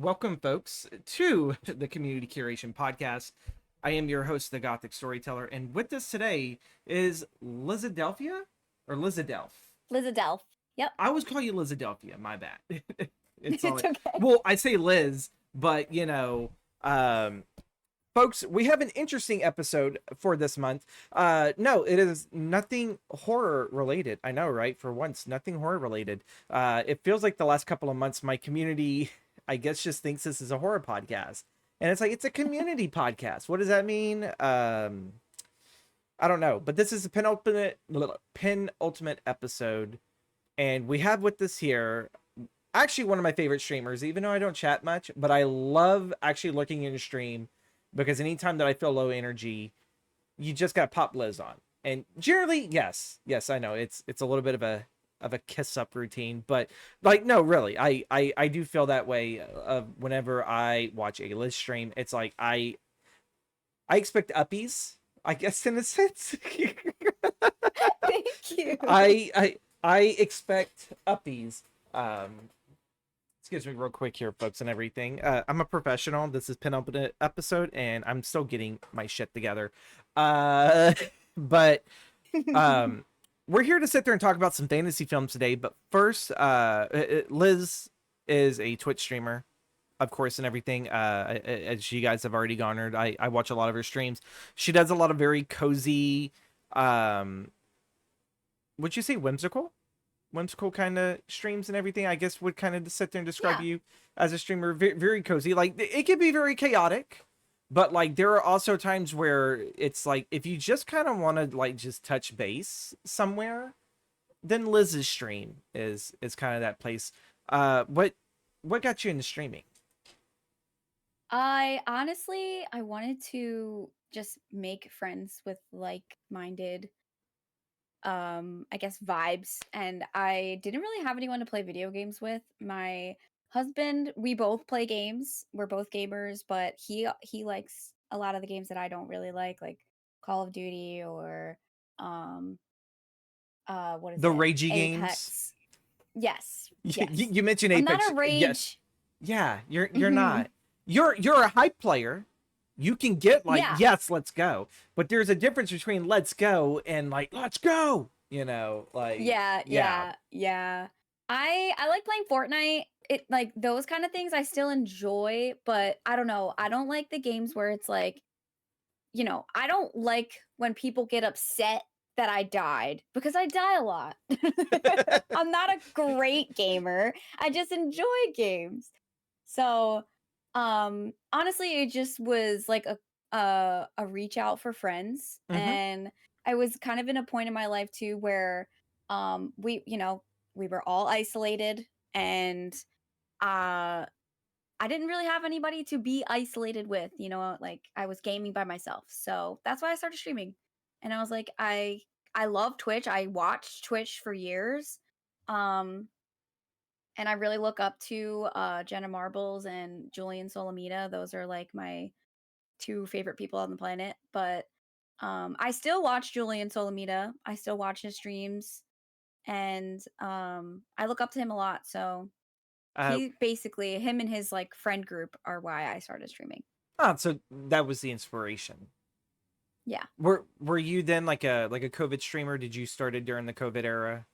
Welcome, folks, to the Community Curation Podcast. I am your host, the Gothic Storyteller, and with us today is Lizadelphia or Lizadelph. Lizadelph. Yep. I always call you Lizadelphia. My bad. It's all It's okay. well. I say Liz, but um, folks, we have an interesting episode for this month. No, it is nothing horror related. I know, right? For once, nothing horror related. It feels like the last couple of months, my community, I guess, just thinks this is a horror podcast, and it's like it's a community podcast. What does that mean? I don't know, but this is a penultimate episode, and we have with us here actually one of my favorite streamers, even though I don't chat much, but I love actually looking in your stream because anytime that I feel low energy, you just got pop Liz on. And generally, yes, I know it's a little bit of a kiss up routine, but like no, really, I do feel that way whenever I watch a Liz stream. It's like I expect uppies, I guess, in a sense. Thank you. I expect uppies. Excuse me real quick here, folks, and everything. I'm a professional. This is penultimate episode, and I'm still getting my shit together. But we're here to sit there and talk about some fantasy films today. But first, Liz is a Twitch streamer, of course, and everything. As you guys have already garnered, I watch a lot of her streams. She does a lot of very cozy, would you say whimsical kind of streams and everything, I guess, would kind of sit there and describe Yeah. you as a streamer. Very, very cozy. Like it can be very chaotic, but like there are also times where it's like if you just kind of want to like just touch base somewhere, then Liz's stream is kind of that place. What got you into streaming? I wanted to just make friends with like-minded I guess vibes, and I didn't really have anyone to play video games with. My husband, we both play games. We're both gamers, but he likes a lot of the games that I don't really like Call of Duty or um what is The it? ragey games. Apex. Yes. You, Yes. you mentioned I'm not Apex. a Yes. rage. Yeah, you're Mhm. not. You're a hype player. You can get like, Yeah. yes, let's go. But there's a difference between let's go and like, let's go. Like, Yeah, yeah. yeah, yeah. I like playing Fortnite. It like those kind of things I still enjoy, but I don't know. I don't like the games where it's like, I don't like when people get upset that I died because I die a lot. I'm not a great gamer. I just enjoy games. So, honestly, it just was like a reach out for friends, Mm-hmm. and I was kind of in a point in my life too where we were all isolated, and uh I didn't really have anybody to be isolated with, like I was gaming by myself. So, that's why I started streaming. And I was like I love Twitch. I watched Twitch for years. Um and I really look up to Jenna Marbles and Julian Solomita. Those are like my two favorite people on the planet. But I still watch Julian Solomita. I still watch his streams, and I look up to him a lot. So Uh, he basically him and his like friend group are why I started streaming. so that was the inspiration. Yeah. Were you then like a COVID streamer? Did you started during the COVID era,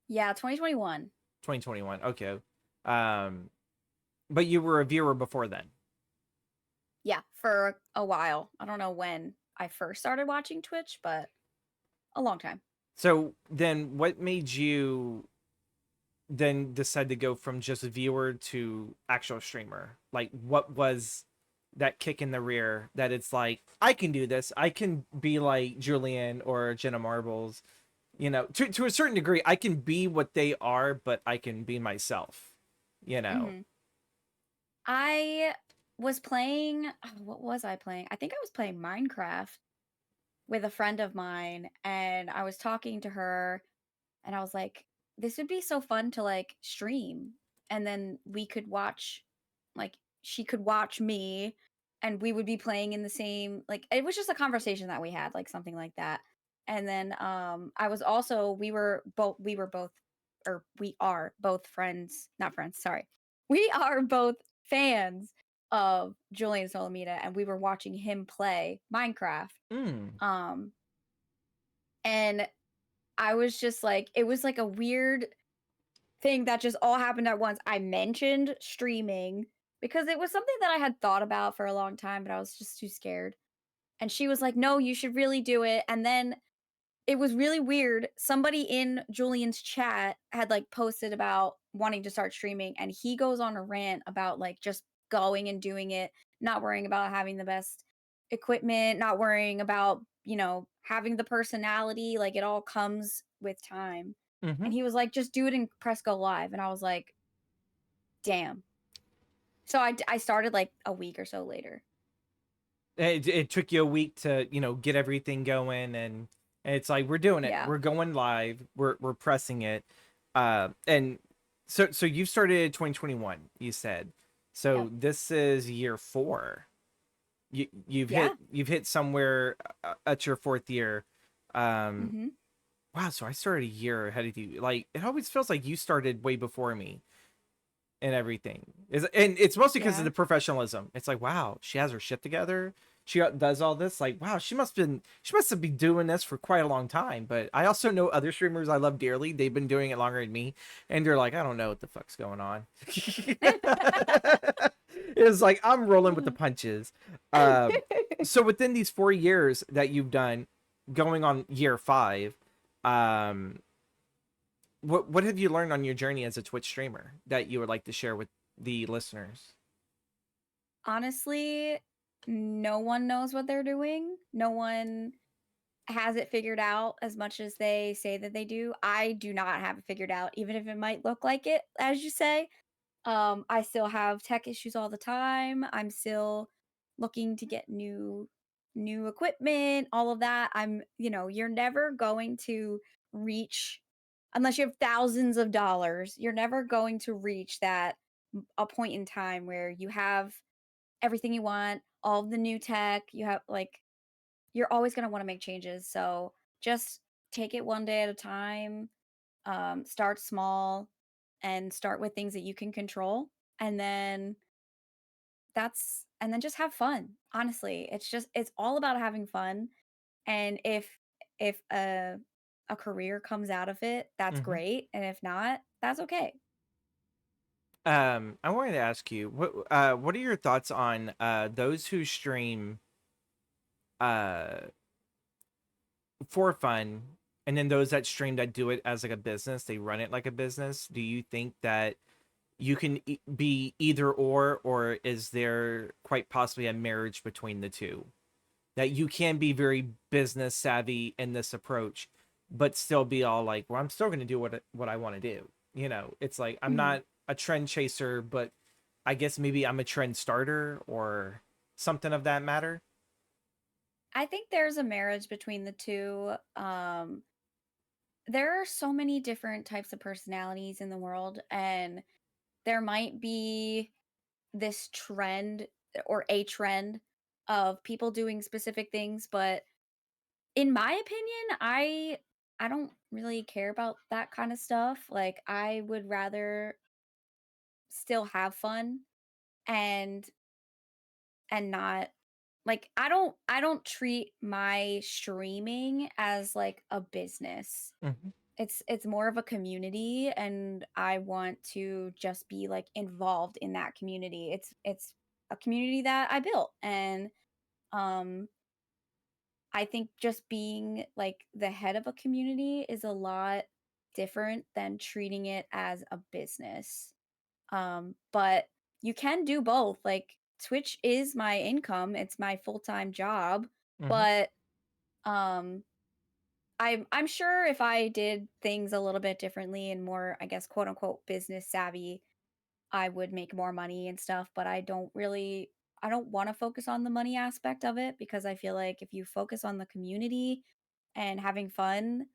Yeah, 2021. 2021? Okay. Um, but you were a viewer before then. Yeah, for a while. I don't know when I first started watching Twitch, but a long time. So then, what made you then decide to go from just a viewer to actual streamer? Like, what was that kick in the rear that it's like, I can do this. I can be like Julian or Jenna Marbles. To a certain degree, I can be what they are, but I can be myself. You know. Hmm. I was playing, what was I playing? I think I was playing Minecraft with a friend of mine, and I was talking to her, and I was like, this would be so fun to like stream, and then we could watch, like she could watch me, and we would be playing in the same, like it was just a conversation that we had, like something like that. And then I was also we were both, or we are both friends, not friends, sorry. We are both fans of Julian Solomita, and we were watching him play Minecraft. Mm. Um, and I was just like, it was like a weird thing that just all happened at once. I mentioned streaming because it was something that I had thought about for a long time, but I was just too scared. And she was like, "No, you should really do it." And then it was really weird. Somebody in Julian's chat had like posted about wanting to start streaming, and he goes on a rant about like just going and doing it, not worrying about having the best equipment, not worrying about, having the personality. Like it all comes with time. Hmm. And he was like, just do it and press go live. And I was like, damn. So I started like a week or so later. It took you a week to get everything going, and it's like we're doing it. Yeah. We're going live. We're pressing it. And so you started in 2021. You said so. Yep. This is year 4. Yeah. You've hit somewhere at your 4th year. Um, Hmm. wow. So I started a year ahead of you. Like it always feels like you started way before me and everything. And it's mostly because of Yeah. the professionalism. It's like, wow, she has her shit together. She does all this. Like, wow, she must have been doing this for quite a long time. But I also know other streamers I love dearly. They've been doing it longer than me, and they're like, I don't know what the fuck's going on. It's like I'm rolling with the punches. So within these 4 years that you've done, going on year 5, um, what have you learned on your journey as a Twitch streamer that you would like to share with the listeners? Honestly, no one knows what they're doing. No one has it figured out as much as they say that they do. I do not have it figured out, even if it might look like it, as you say. I still have tech issues all the time. I'm still looking to get new equipment, all of that. You're never going to reach unless you have thousands of dollars, you're never going to reach that a point in time where you have everything you want, all of the new tech, you have like you're always going to want to make changes. So just take it one day at a time. Start small and start with things that you can control. And then just have fun. Honestly, it's all about having fun. And if a career comes out of it, that's Hmm. great. And if not, that's okay. I wanted to ask you what are your thoughts on those who stream uh for fun, and then those that stream that do it as like a business, they run it like a business. Do you think that you can be either or is there quite possibly a marriage between the two? That you can be very business savvy in this approach, but still be all like, well, I'm still going to do what I want to do. It's like I'm Mhm. not a trend chaser, but I guess maybe I'm a trend starter or something of that matter. I think there's a marriage between the two. There are so many different types of personalities in the world, and there might be this trend or a trend of people doing specific things, but in my opinion, I don't really care about that kind of stuff. Like I would rather still have fun and not like I don't treat my streaming as like a business. Hmm. It's more of a community, and I want to just be like involved in that community. It's a community that I built, and um I think just being like the head of a community is a lot different than treating it as a business. But you can do both. Like Twitch is my income, it's my full-time job, Hmm. but um I'm sure if I did things a little bit differently and more, I guess, quote unquote business savvy, I would make more money and stuff, but I don't want to focus on the money aspect of it because I feel like if you focus on the community and having fun,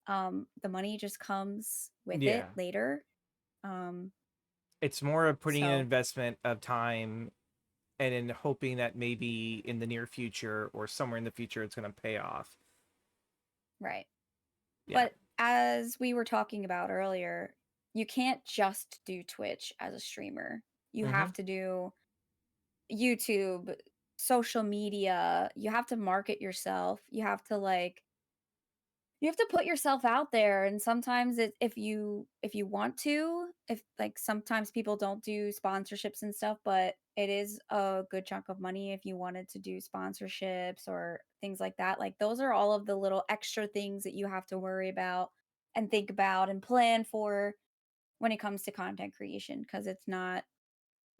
the money just comes with it Yeah. later. Um, It's more of putting an so investment of time and in hoping that maybe in the near future or somewhere in the future it's going to pay off. right. Yeah. But as we were talking about earlier, you can't just do Twitch as a streamer. You Mm-hmm. have to do YouTube, social media. You have to market yourself. You have to put yourself out there, and sometimes if you want to, if like sometimes people don't do sponsorships and stuff, but it is a good chunk of money if you wanted to do sponsorships or things like that. Like those are all of the little extra things that you have to worry about and think about and plan for when it comes to content creation, because it's not,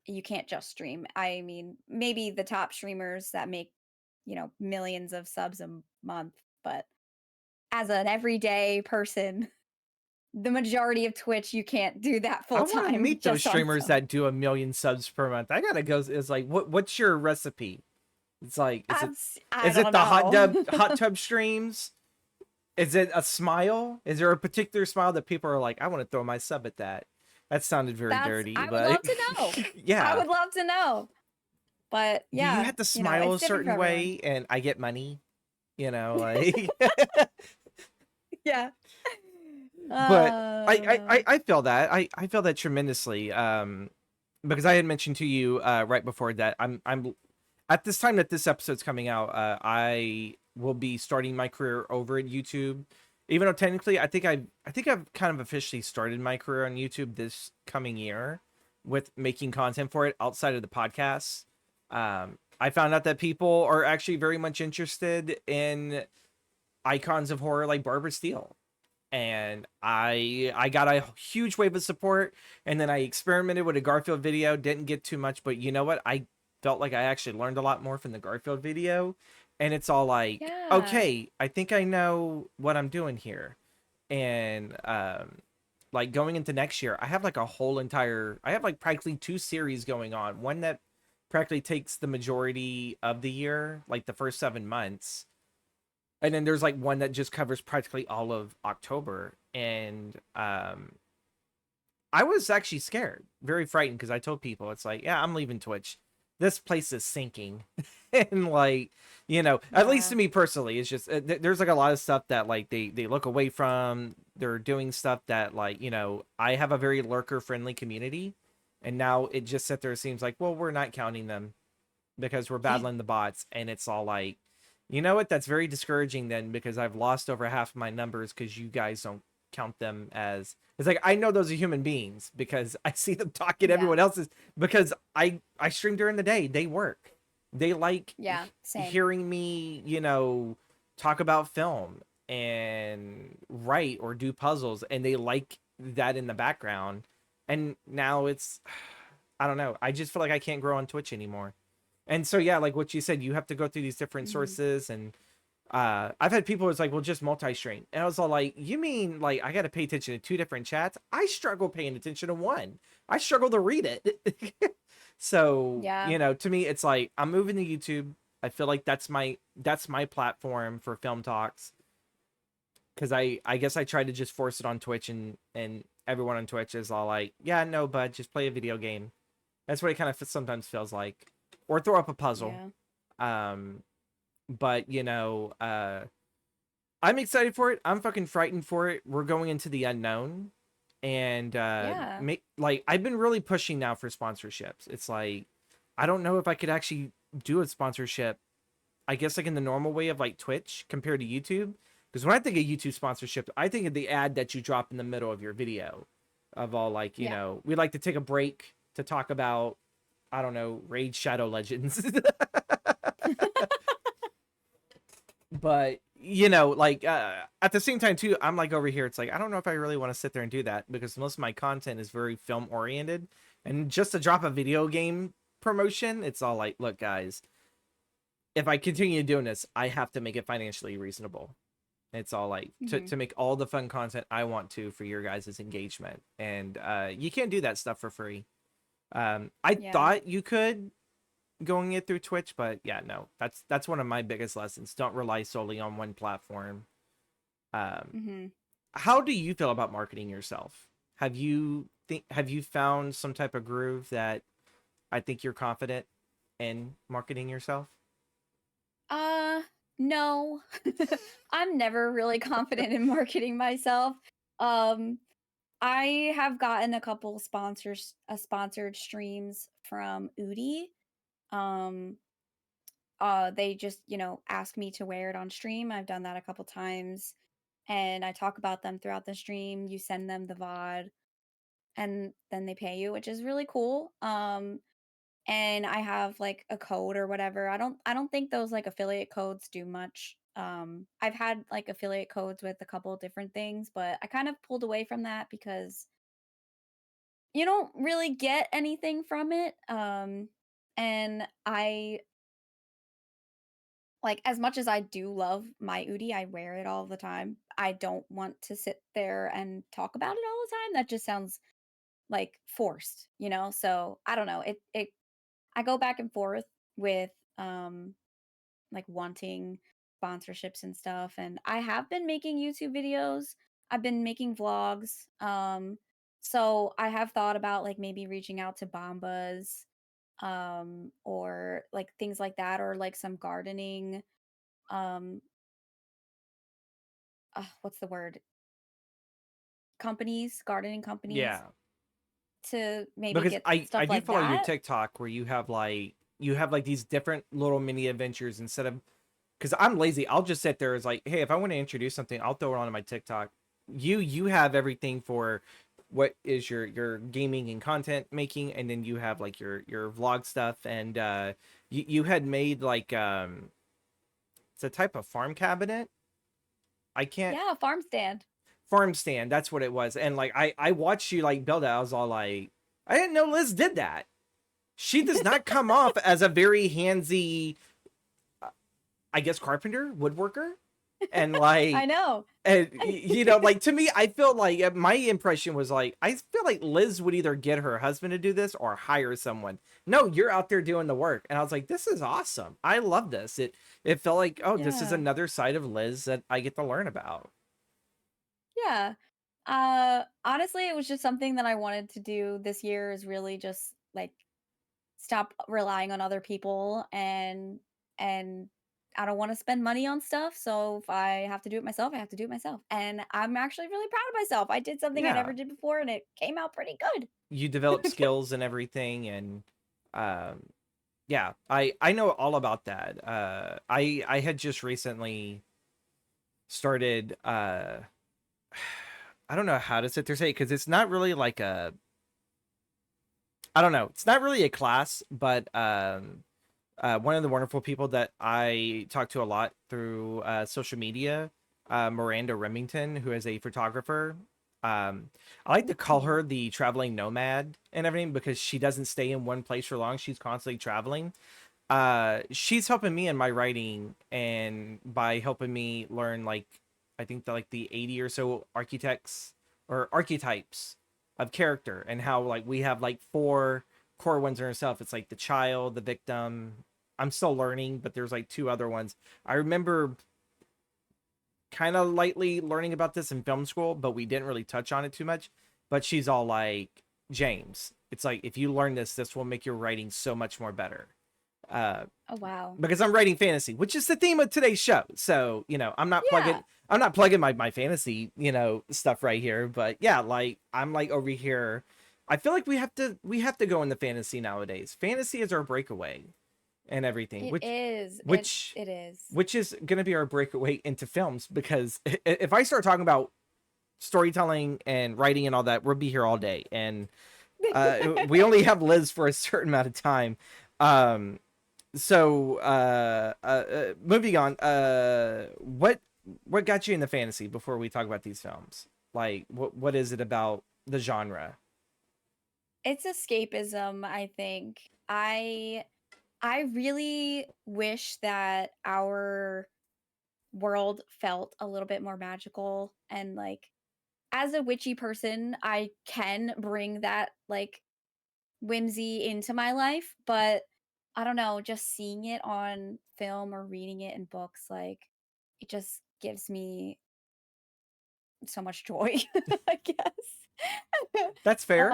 you can't just stream. I mean, maybe the top streamers that make, millions of subs a month, but as an everyday person, the majority of Twitch, you can't do that I full want to time meet those just on streamers sub. that do 1 million subs per month. I gotta go. It's like, what's your recipe? It's like, I is it don't the know. hot tub streams? Is it a smile? Is there a particular smile that people are like, I want to throw my sub at that? That sounded very dirty, I would but love to know. I yeah. would love to know. But Do you yeah, have to smile it's a different for certain everyone. way and I get money? Like Yeah. but Uh, I feel that. I feel that tremendously. Because I had mentioned to you right before that I'm at this time that this episode's coming out, I will be starting my career over at YouTube. Even though technically I think I've kind of officially started my career on YouTube this coming year with making content for it outside of the podcast. I found out that people are actually very much interested in icons of horror like Barbara Steele, and I got a huge wave of support, and then I experimented with a Garfield video, didn't get too much, but you know what? I felt like I actually learned a lot more from the Garfield video, and it's all like, yeah. okay, I think I know what I'm doing here. And like going into next year, I have like I have like practically 2 series going on. One that practically takes the majority of the year, like the first 7 months, and then there's like one that just covers practically all of October. And I was actually scared, very frightened, because I told people it's like, yeah, I'm leaving Twitch. This place is sinking. And like, at least Yeah. to me personally, it's just there's like a lot of stuff that like they look away from. They're doing stuff that like, I have a very lurker friendly community, and now it just sits there, seems like, well, we're not counting them because we're battling the bots. And it's all like, you know what, that's very discouraging then, because I've lost over half of my numbers because you guys don't count them as, it's like, I know those are human beings because I see them talking Yeah. everyone else's, because I stream during the day, they work, they like Yeah. Same. hearing me, talk about film and write or do puzzles, and they like that in the background. And now it's, I don't know, I just feel like I can't grow on Twitch anymore. And so yeah, like what you said, you have to go through these different Mhm. sources. And I've had people who's like, well, just multi-stream. And I was all like, you mean like I got to pay attention to 2 different chats? I struggle paying attention to one. I struggle to read it. So Yeah. to me it's like, I'm moving to YouTube. I feel like that's my platform for film talks, because I guess I tried to just force it on Twitch, and everyone on Twitch is all like, yeah, no, bud, just play a video game. That's what it kind of sometimes feels like, or throw up a puzzle. Yeah. um but I'm excited for it. I'm fucking frightened for it. We're going into the unknown. And Yeah. like, I've been really pushing now for sponsorships. It's like, I don't know if I could actually do a sponsorship, I guess, like in the normal way of like Twitch compared to YouTube. Because when I think of YouTube sponsorship, I think of the ad that you drop in the middle of your video, of all like, Yeah. we'd like to take a break to talk about, I don't know, Raid Shadow Legends. But like, at the same time too, I'm like over here, it's like, I don't know if I really want to sit there and do that, because most of my content is very film oriented. And just to drop a video game promotion, it's all like, look guys, if I continue doing this, I have to make it financially reasonable. It's all like, Mhm. to make all the fun content I want to for your guys' engagement. And you can't do that stuff for free. I Yeah. thought you could, going it through Twitch, but yeah, no, that's one of my biggest lessons. Don't rely solely on one platform. Um, Mhm. how do you feel about marketing yourself? Have you found some type of groove that I think you're confident in marketing yourself? Uh, no. I'm never really confident in marketing myself. Um, I have gotten a couple sponsored streams from Udi. Um, they just, ask me to wear it on stream. I've done that a couple times, and I talk about them throughout the stream. You send them the VOD, and then they pay you, which is really cool. And I have like a code or whatever. I don't think those like affiliate codes do much. I've had like affiliate codes with a couple of different things, but I kind of pulled away from that because you don't really get anything from it. And I like, as much as I do love my Udi, I wear it all the time. I don't want to sit there and talk about it all the time. That just sounds like forced. So I don't know. It I go back and forth with like wanting sponsorships and stuff. And I have been making YouTube videos. I've been making vlogs. So I have thought about like maybe reaching out to Bombas, or like things like that, or like some gardening, um, what's the word? Companies, gardening companies, Yeah. to maybe Because get I stuff do like follow your that. TikTok where you have like these different little mini adventures instead of, because I'm lazy. I'll just sit there as like, hey, if I want to introduce something, I'll throw it onto my TikTok. You have everything for what is your gaming and content making, and then you have like your vlog stuff, and you had made like it's a type of farm cabinet. I can't Yeah, farm stand. farm stand. That's what it was, and like I watched you like build it. I was all like, I didn't know Liz did that. She does not come off as a very handsy, I guess, carpenter, woodworker, and I like, know. and like to me, I feel like my impression was like, I feel like Liz would either get her husband to do this or hire someone. No, you're out there doing the work, and I was like, this is awesome. I love this. It felt like, oh, this is Yeah. another side of Liz that I get to learn about. Yeah. Honestly, it was just something that I wanted to do this year, is really just like stop relying on other people, and I don't want to spend money on stuff. So if I have to do it myself, I have to do it myself. And I'm actually really proud of myself. I did something I Yeah, never did before, and it came out pretty good. you develop skills and everything, and um, yeah, I know all about that. I had just recently started I don't know how to sit there say, because it's not really like a, I don't know, it's not really a class, but one of the wonderful people that I talk to a lot through social media, Miranda Remington, who is a photographer. I like to call Ooh. her the traveling nomad and everything because she doesn't stay in one place for long. She's constantly traveling. She's helping me in my writing and by helping me learn, like, I think the 80 or so architects or archetypes of character, and how like we have like four core ones in herself. It's like the child, the victim. I'm still learning, but there's like two other ones. I remember kind of lightly learning about this in film school, but we didn't really touch on it too much. But she's all like, James, it's like, if you learn this, this will make your writing so much more better. Uh, Oh wow. because I'm writing fantasy, which is the theme of today's show. So, Yeah. I'm not plugging my fantasy, stuff right here, but yeah, like I'm like over here. I feel like we have to go into fantasy nowadays. Fantasy is our breakaway and everything, It is. It which it is. which is going to be our breakaway into films, because if I start talking about storytelling and writing and all that, we'll be here all day, and we only have Liz for a certain amount of time. Um, so moving on, what got you into fantasy before we talk about these films? Like, what is it about the genre? It's escapism, I think. I really wish that our world felt a little bit more magical, and like, as a witchy person, I can bring that like whimsy into my life, but I don't know, just seeing it on film or reading it in books, like, it just gives me so much joy, I guess. That's fair.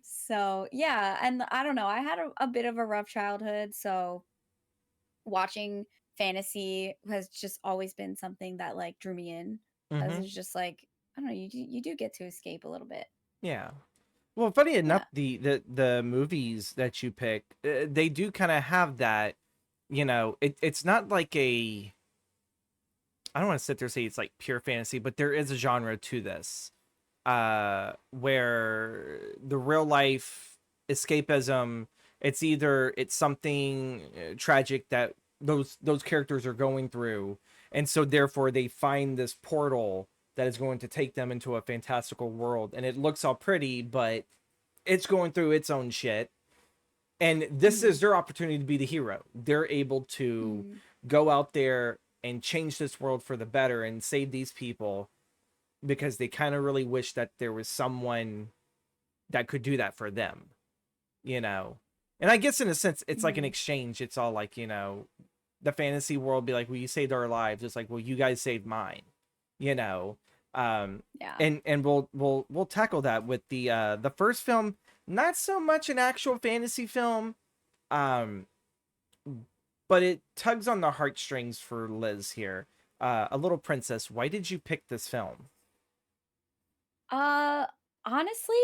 So yeah, and I don't know, I had a bit of a rough childhood, so watching fantasy has just always been something that like drew me in, as Hmm. it's just like, I don't know, you do get to escape a little bit. Yeah. Well, funny enough, Yeah. the movies that you pick, they do kind of have that, it's not like a, I don't want to sit there and say it's like pure fantasy, but there is a genre to this, where the real life escapism, it's something tragic that those characters are going through, and so therefore they find this portal that is going to take them into a fantastical world, and it looks all pretty, but it's going through its own shit, and this Mm-hmm. is their opportunity to be the hero. They're able to Mm-hmm. go out there and change this world for the better and save these people, because they kind of really wish that there was someone that could do that for them, you know. And I guess in a sense it's like an Mm-hmm. exchange. It's all like, the fantasy world be like, well, you saved our lives. It's like, well, you guys saved mine, you know. um Yeah. and we'll tackle that with the first film. Not so much an actual fantasy film, um but it tugs on the heartstrings for Liz here. A Little Princess, why did you pick this film? Uh, Honestly,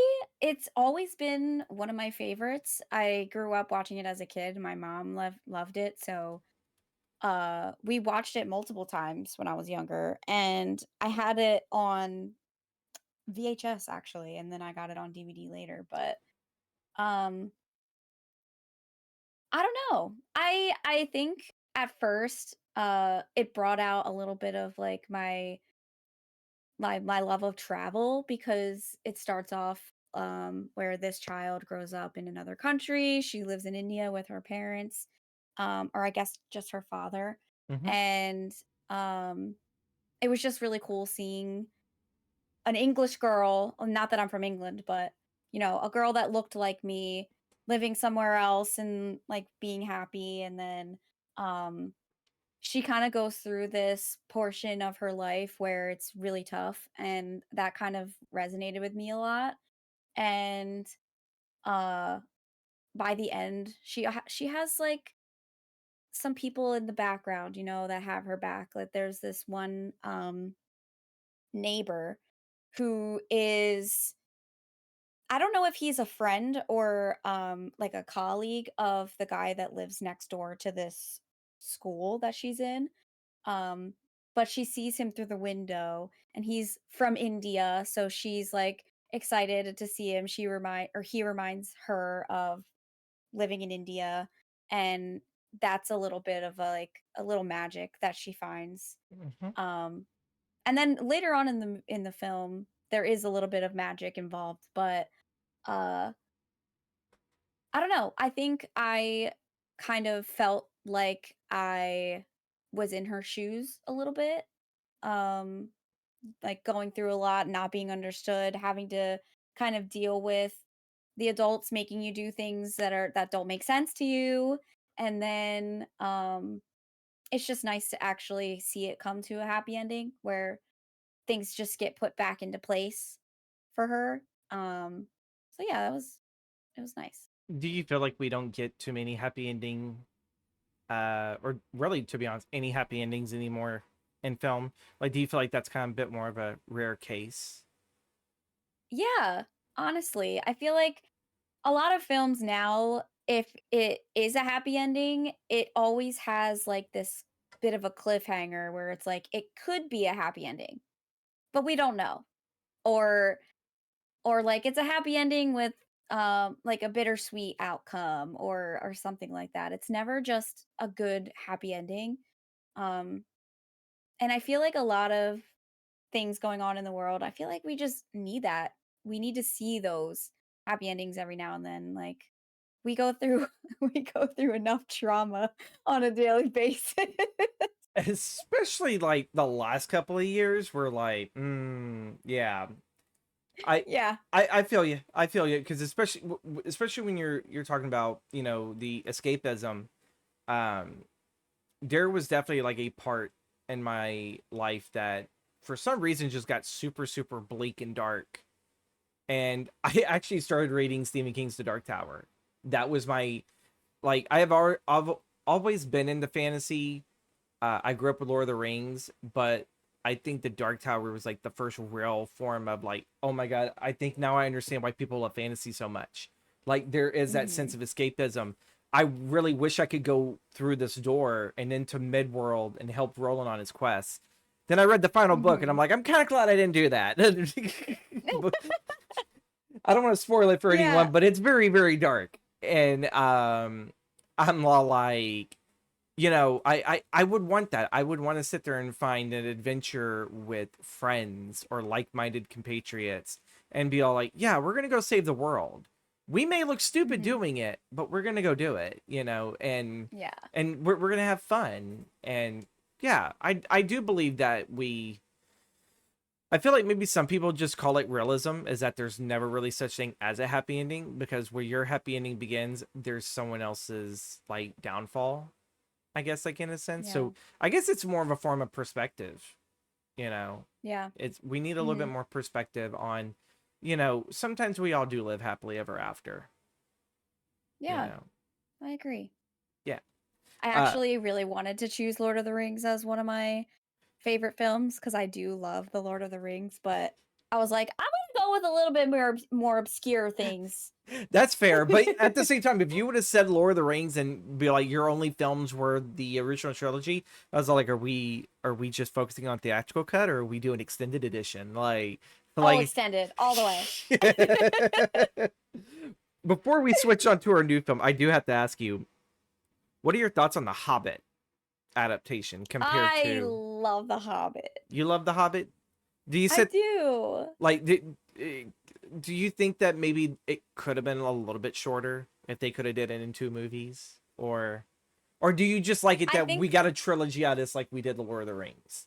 it's always been one of my favorites. I grew up watching it as a kid. My mom loved it, so we watched it multiple times when I was younger, and I had it on VHS actually, and then I got it on DVD later, but um I don't know. I think at first it brought out a little bit of like my love of travel, because it starts off where this child grows up in another country. She lives in India with her parents, or I guess just her father. Mm-hmm. And um it was just really cool seeing an English girl, not that I'm from England, but a girl that looked like me living somewhere else and like being happy. And then um she kind of goes through this portion of her life where it's really tough, and that kind of resonated with me a lot. And uh by the end, she has like some people in the background, that have her back. Like there's this one neighbor who is, I don't know if he's a friend or like a colleague of the guy that lives next door to this school that she's in. Um, but she sees him through the window, and he's from India, so she's like excited to see him. He reminds her of living in India, and that's a little bit of a little magic that she finds. Mm-hmm. Um, and then later on in the film, there is a little bit of magic involved, but uh I don't know. I think I kind of felt like I was in her shoes a little bit. Um like going through a lot, not being understood, having to kind of deal with the adults making you do things that don't make sense to you. And then it's just nice to actually see it come to a happy ending where things just get put back into place for her. Um so yeah, it was nice. Do you feel like we don't get too many happy ending, or really, to be honest, any happy endings anymore in film? Like, do you feel like that's kind of a bit more of a rare case? Yeah, honestly, I feel like a lot of films now, if it is a happy ending, it always has like this bit of a cliffhanger where it's like it could be a happy ending, but we don't know. Or like it's a happy ending with like a bittersweet outcome, or something like that. It's never just a good happy ending. Um and I feel like a lot of things going on in the world, I feel like we just need that. We need to see those happy endings every now and then. Like we go through we go through enough trauma on a daily basis. Especially like the last couple of years, we're like, yeah, I. Yeah. I feel you. I feel you, because especially when you're talking about, the escapism. Um, there was definitely like a part in my life that for some reason just got super super bleak and dark, and I actually started reading Stephen King's The Dark Tower. That was my, like, I've always been into fantasy. I grew up with Lord of the Rings, but I think the Dark Tower was like the first real form of like, oh my god, I think now I understand why people love fantasy so much. Like there is that sense of escapism. I really wish I could go through this door and into Midworld and help Roland on his quest. Then I read the final book and I'm like, I'm kind of glad I didn't do that. I don't want to spoil it for anyone, but it's very, very dark. And I'm all like, you know, I would want that. I would want to sit there and find an adventure with friends or like-minded compatriots and be all like, yeah, we're going to go save the world. We may look stupid doing it, but we're going to go do it, you know, and we're going to have fun. And yeah, I do believe that I feel like maybe some people just call it realism, is that there's never really such thing as a happy ending, because where your happy ending begins, there's someone else's like downfall, I guess, like in a sense. So I guess it's more of a form of perspective, you know. We need a little bit more perspective on, you know, sometimes we all do live happily ever after. You know? I agree. Yeah. I actually really wanted to choose Lord of the Rings as one of my favorite films because I do love the Lord of the Rings, but I was like, I'm gonna go with a little bit more obscure things. That's fair, but at the same time, if you would have said Lord of the Rings and be like your only films were the original trilogy, I was like, are we just focusing on theatrical cut, or are we doing extended edition? Like extended all the way. Before we switch on to our new film, I do have to ask you, what are your thoughts on the Hobbit adaptation compared to? I love the Hobbit. You love the Hobbit? I do. Like, do you think that maybe it could have been a little bit shorter if they could have did it in 2 movies, or do you just like it that we got a trilogy out of this like we did the Lord of the Rings?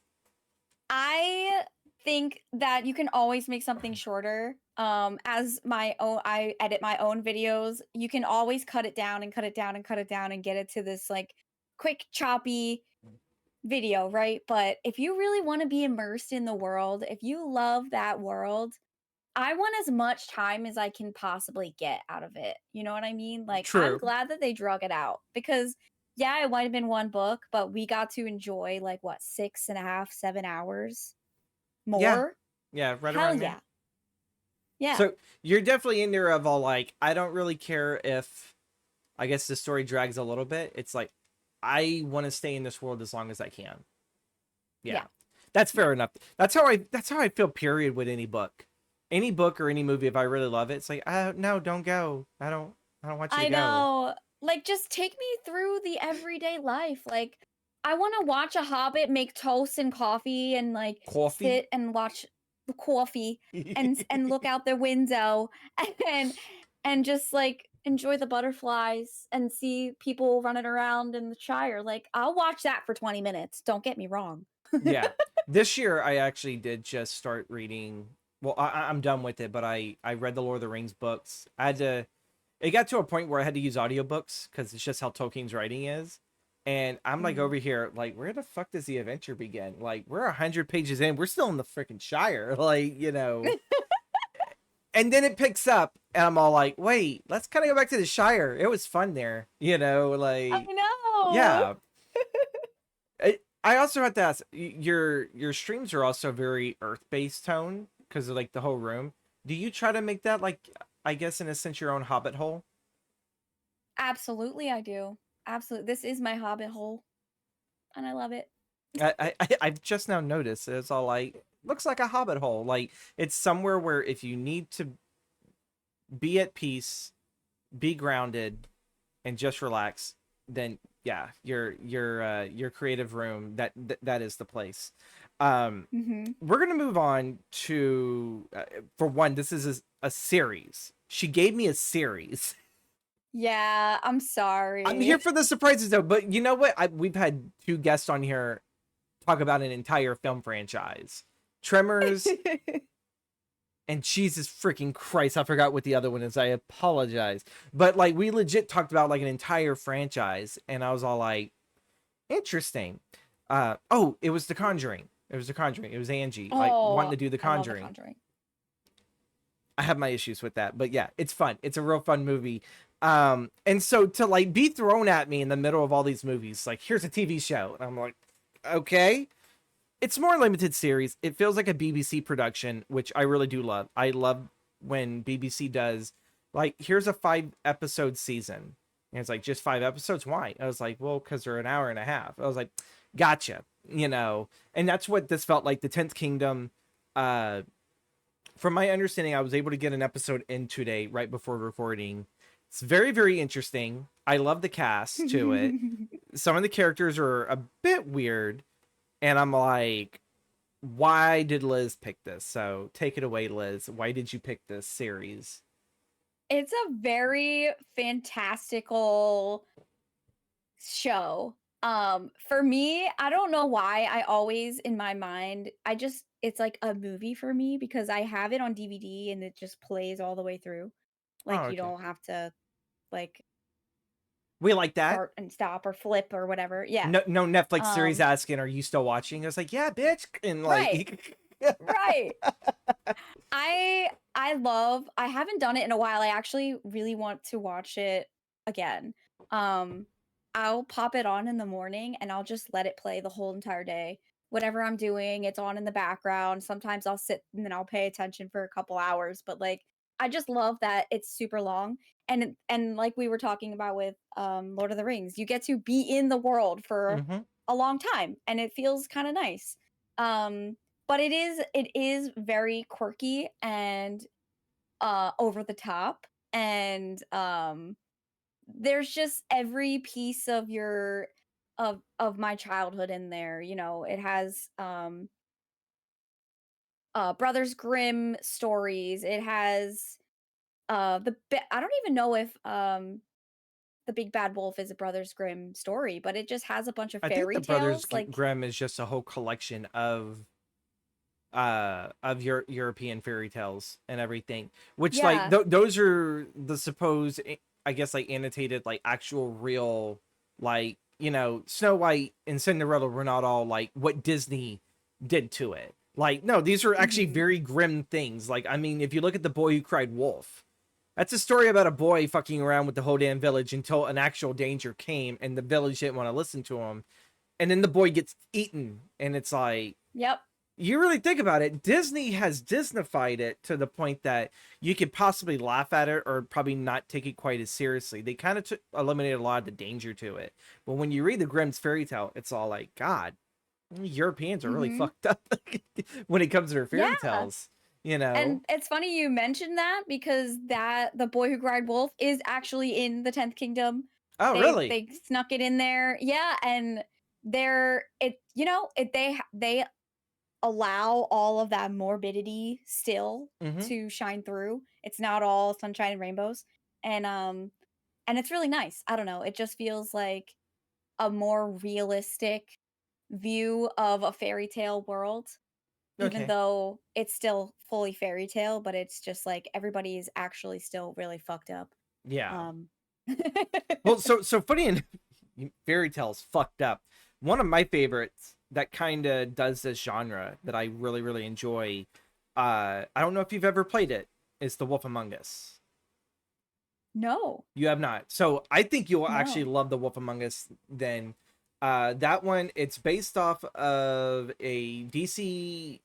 I think that you can always make something shorter. As I edit my own videos, you can always cut it down and cut it down and cut it down and get it to this like quick choppy video, right? But if you really want to be immersed in the world, if you love that world, I want as much time as I can possibly get out of it. You know what I mean? Like, True. I'm glad that they drug it out, because yeah, it might have been 1 book, but we got to enjoy like what, 6.5, 7 hours more. Yeah, right Hell around yeah. there. Yeah. So you're definitely in there of all like, I don't really care if, I guess, the story drags a little bit. It's like, I want to stay in this world as long as I can. Yeah. That's fair enough. That's how I feel, period, with any book. Any book or any movie, if I really love it, it's like, no, don't go. I don't want you to go. I know. Like, just take me through the everyday life. Like, I want to watch a hobbit make toast and coffee and like sit and watch the coffee and look out their window and just like enjoy the butterflies and see people running around in the Shire. Like, I'll watch that for 20 minutes. Don't get me wrong. Yeah. This year, I actually did just start reading. Well, I'm done with it, but I read the Lord of the Rings books. It got to a point where I had to use audiobooks because it's just how Tolkien's writing is. And I'm like over here, like, where the fuck does the adventure begin? Like, we're 100 pages in. We're still in the freaking Shire. Like, you know. And then it picks up, and I'm all like, wait, let's kind of go back to the Shire. It was fun there. You know, like. I know. Yeah. I also have to ask, your streams are also very Earth-based tone because of, like, the whole room. Do you try to make that, like, I guess, in a sense, your own hobbit hole? Absolutely, I do. Absolutely. This is my hobbit hole, and I love it. I've just now noticed it's all like, looks like a hobbit hole. Like, it's somewhere where if you need to be at peace, be grounded, and just relax, then yeah, your creative room, that is the place. We're gonna move on to for one, this is a series. She gave me a series. Yeah, I'm sorry. I'm here for the surprises though, but you know what? We've had 2 guests on here talk about an entire film franchise. Tremors and Jesus freaking Christ, I forgot what the other one is. I apologize. But like, we legit talked about like an entire franchise, and I was all like, interesting. Oh, it was The Conjuring. It was The Conjuring. It was Angie like wanting to do The Conjuring. I have my issues with that, but yeah, it's fun. It's a real fun movie. And so to like be thrown at me in the middle of all these movies, like, here's a TV show, and I'm like, okay, it's more limited series. It feels like a BBC production, which I really do love. I love when BBC does, like, here's a 5-episode season. And it's like, just 5 episodes? Why? I was like, well, because they're an hour and a half. I was like, gotcha. And that's what this felt like. The 10th Kingdom, from my understanding, I was able to get an episode in today, right before recording. It's very, very interesting. I love the cast to it. Some of the characters are a bit weird. And I'm like, why did Liz pick this? So take it away, Liz. Why did you pick this series? It's a very fantastical show. For me, I don't know why I always in my mind, it's like a movie for me because I have it on DVD and it just plays all the way through. Oh, Like you okay. don't have to like We like that. start and stop or flip or whatever. Yeah. No Netflix series Um asking, are you still watching? I was like, yeah, bitch. And right. like, Right. I haven't done it in a while. I actually really want to watch it again. Um I'll pop it on in the morning and I'll just let it play the whole entire day. Whatever I'm doing, it's on in the background. Sometimes I'll sit and then I'll pay attention for a couple hours, but like I just love that it's super long and like we were talking about with Lord of the Rings, you get to be in the world for Mhm. a long time and it feels kind of nice. Um but it is very quirky and over the top and there's just every piece of your of my childhood in there. It has Brothers Grimm stories. It has I don't even know if the Big Bad Wolf is a Brothers Grimm story, but it just has a bunch of I think fairy the Brothers tales like Grimm is just a whole collection of your European fairy tales and everything, which like yeah. those are the supposed, I guess, like annotated, like actual real, like, Snow White and Cinderella were not all like what Disney did to it. Like, no, these are actually Mhm. very grim things. Like, I mean, if you look at The Boy Who Cried Wolf, that's a story about a boy fucking around with the whole damn village until an actual danger came and the village didn't want to listen to him, and then the boy gets eaten, and it's like, Yep. you really think about it, Disney has Disneyfied it to the point that you could possibly laugh at it or probably not take it quite as seriously. They kind of eliminated a lot of the danger to it. But when you read the Grimm's fairy tale, it's all like, God, Europeans are really Mhm. fucked up when it comes to their fairy Yeah. tales, you know? And it's funny you mentioned that because that The Boy Who Cried Wolf is actually in the 10th Kingdom. Oh, They really? they snuck it in there. Yeah, and they allow all of that morbidity still Mm-hmm. to shine through. It's not all sunshine and rainbows. And it's really nice. I don't know. It just feels like a more realistic view of a fairy tale world even Okay. though it's still fully fairy tale, but it's just like everybody is actually still really fucked up. Yeah. Um Well, so funny enough, fairy tales fucked up. One of my favorites that kind of does this genre that I really really enjoy. I don't know if you've ever played it. Is The Wolf Among Us. No, You have not. So I think you'll actually no. love The Wolf Among Us. Then, that one, it's based off of a DC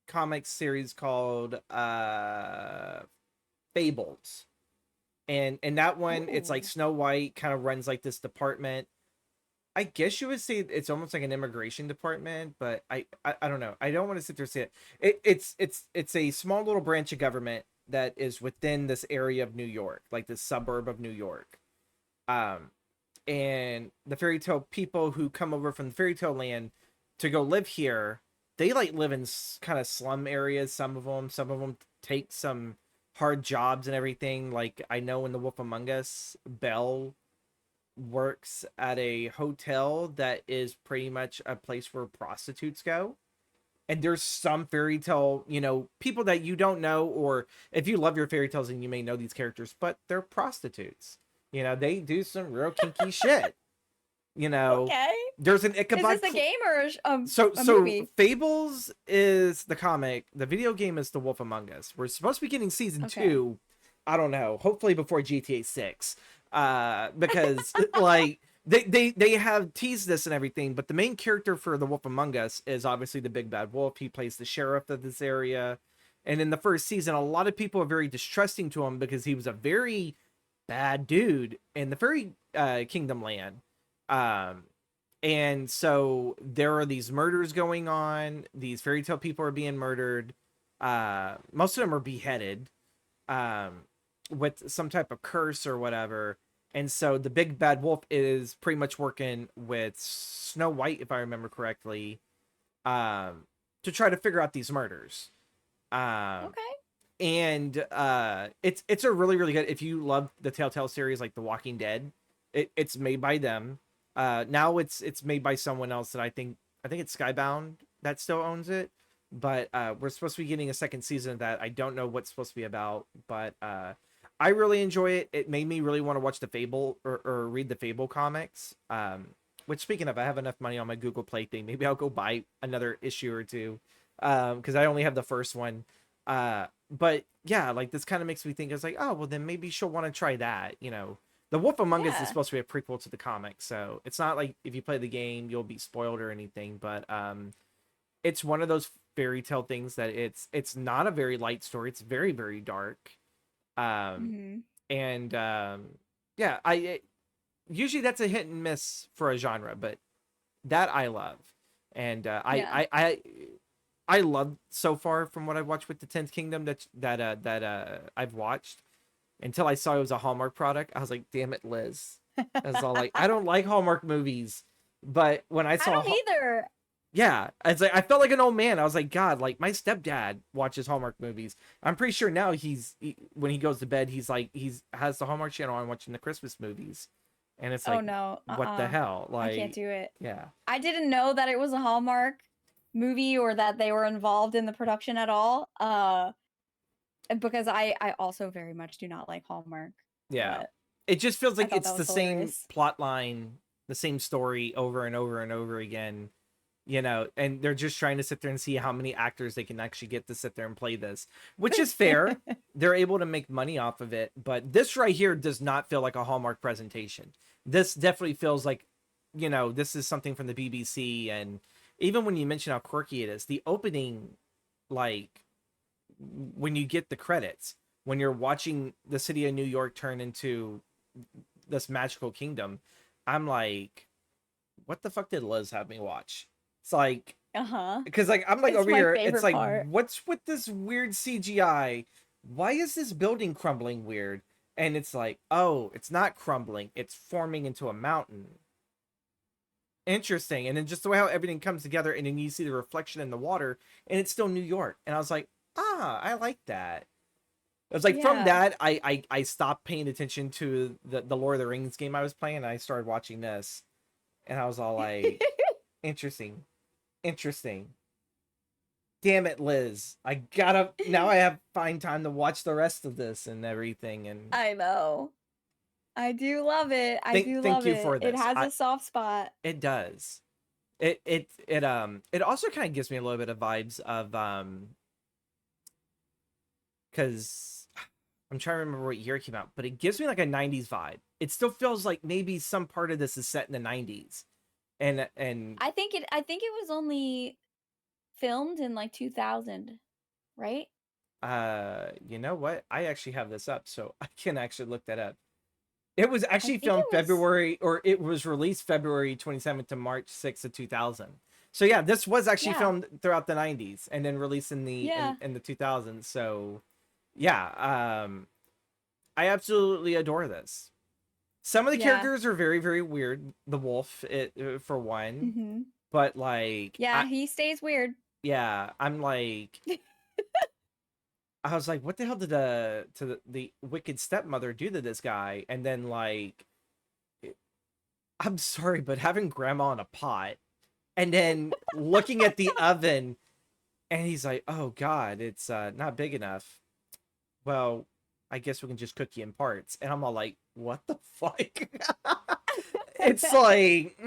comics series called Fables. And that one, it's like Ooh. Snow White kind of runs like this department. I guess you would say it's almost like an immigration department, but I don't know. I don't want to sit there and say it. It's a small little branch of government that is within this area of New York, like this suburb of New York. Um, and the fairy tale people who come over from the fairy tale land to go live here, they like live in kind of slum areas. Some of them take some hard jobs and everything. Like, I know in The Wolf Among Us, Belle works at a hotel that is pretty much a place where prostitutes go. And there's some fairy tale, people that you don't know, or if you love your fairy tales and you may know these characters, but they're prostitutes. They do some real kinky shit. You know, Okay. there's an Is Ichabod. this a game or So a movie? Fables is the comic. The video game is The Wolf Among Us. We're supposed to be getting season Okay. 2. I don't know. Hopefully before GTA 6. Because like they have teased this and everything, but the main character for The Wolf Among Us is obviously the big bad wolf. He plays the sheriff of this area. And in the first season, a lot of people are very distrusting to him because he was a very bad dude in the fairy kingdom land. Um, and so there are these murders going on. These fairy tale people are being murdered. Most of them are beheaded with some type of curse or whatever. And so the big bad wolf is pretty much working with Snow White, if I remember correctly, to try to figure out these murders. Um, Okay. and it's a really really good. If you love the Telltale series like The Walking Dead, it's made by them. Now it's made by someone else that I think it's Skybound that still owns it. But we're supposed to be getting a second season of that. I don't know what's supposed to be about, but I really enjoy it. It made me really want to watch the Fable or read the Fable comics. Which, speaking of, I have enough money on my Google Play thing. Maybe I'll go buy another issue or two, because I only have the first one. But yeah, like this kind of makes me think. It's like, oh well, then maybe she'll want to try that. The Wolf Among Us is Yeah. supposed to be a prequel to the comic, so it's not like if you play the game you'll be spoiled or anything. But it's one of those fairy tale things that it's not a very light story. It's very very dark. Um, Hmm. and yeah, usually that's a hit and miss for a genre, but that I love, and Yeah. I love so far from what I've watched with the Tenth Kingdom that I've watched until I saw it was a Hallmark product. I was like, damn it, Liz. I was all like, I don't like Hallmark movies, but when I I saw, don't either. yeah, it's like I felt like an old man. I was like, God, like my stepdad watches Hallmark movies. I'm pretty sure now when he goes to bed, he's has the Hallmark channel on watching the Christmas movies, and it's Oh like, no. what the hell? I can't Like, do it. yeah, I didn't know that it was a Hallmark movie or that they were involved in the production at all. Because I also very much do not like Hallmark, yeah. but It just feels I like thought it's that the was same hilarious. plot line, the same story over and over and over again. And they're just trying to sit there and see how many actors they can actually get to sit there and play this, which is fair. They're able to make money off of it, but this right here does not feel like a Hallmark presentation. This definitely feels like, this is something from the BBC. And even when you mention how quirky it is, the opening, like when you get the credits, when you're watching the city of New York turn into this magical kingdom, I'm like, what the fuck did Liz have me watch? It's like, Uh-huh. because like I'm like It's over my here, it's favorite like, part. what's with this weird CGI? Why is this building crumbling weird? And it's like, oh, it's not crumbling, it's forming into a mountain. Interesting. And then just the way how everything comes together, and then you see the reflection in the water, and it's still New York. And I was like, I like that. It was like from Yeah. that, I stopped paying attention to the Lord of the Rings game I was playing, and I started watching this, and I was all like, interesting, interesting. Damn it, Liz! I gotta now. I have find time to watch the rest of this and everything, and I know. I do love it. I do thank love you it. for It this. has a soft spot. It does. It also kind of gives me a little bit of vibes of because I'm trying to remember what year it came out, but it gives me like a 90s vibe. It still feels like maybe some part of this is set in the 90s. And I think it was only filmed in like 2000, right? you know what? I actually have this up, so I can actually look that up. It was I actually think it filmed was. February, or it was released February 27th to March 6th of 2000. So yeah, this was actually Yeah. filmed throughout the 90s and then released Yeah. in the 2000s. So yeah, I absolutely adore this. Some of the Yeah. characters are very very weird. The wolf, for one, Mhm. but like Yeah, he stays weird. I'm like, I was like, what the hell did the wicked stepmother do to this guy? And then like, I'm sorry, but having grandma in a pot and then looking at the oven, and he's like, oh God, it's not big enough. Well, I guess we can just cook you in parts. And I'm all like, what the fuck? It's like,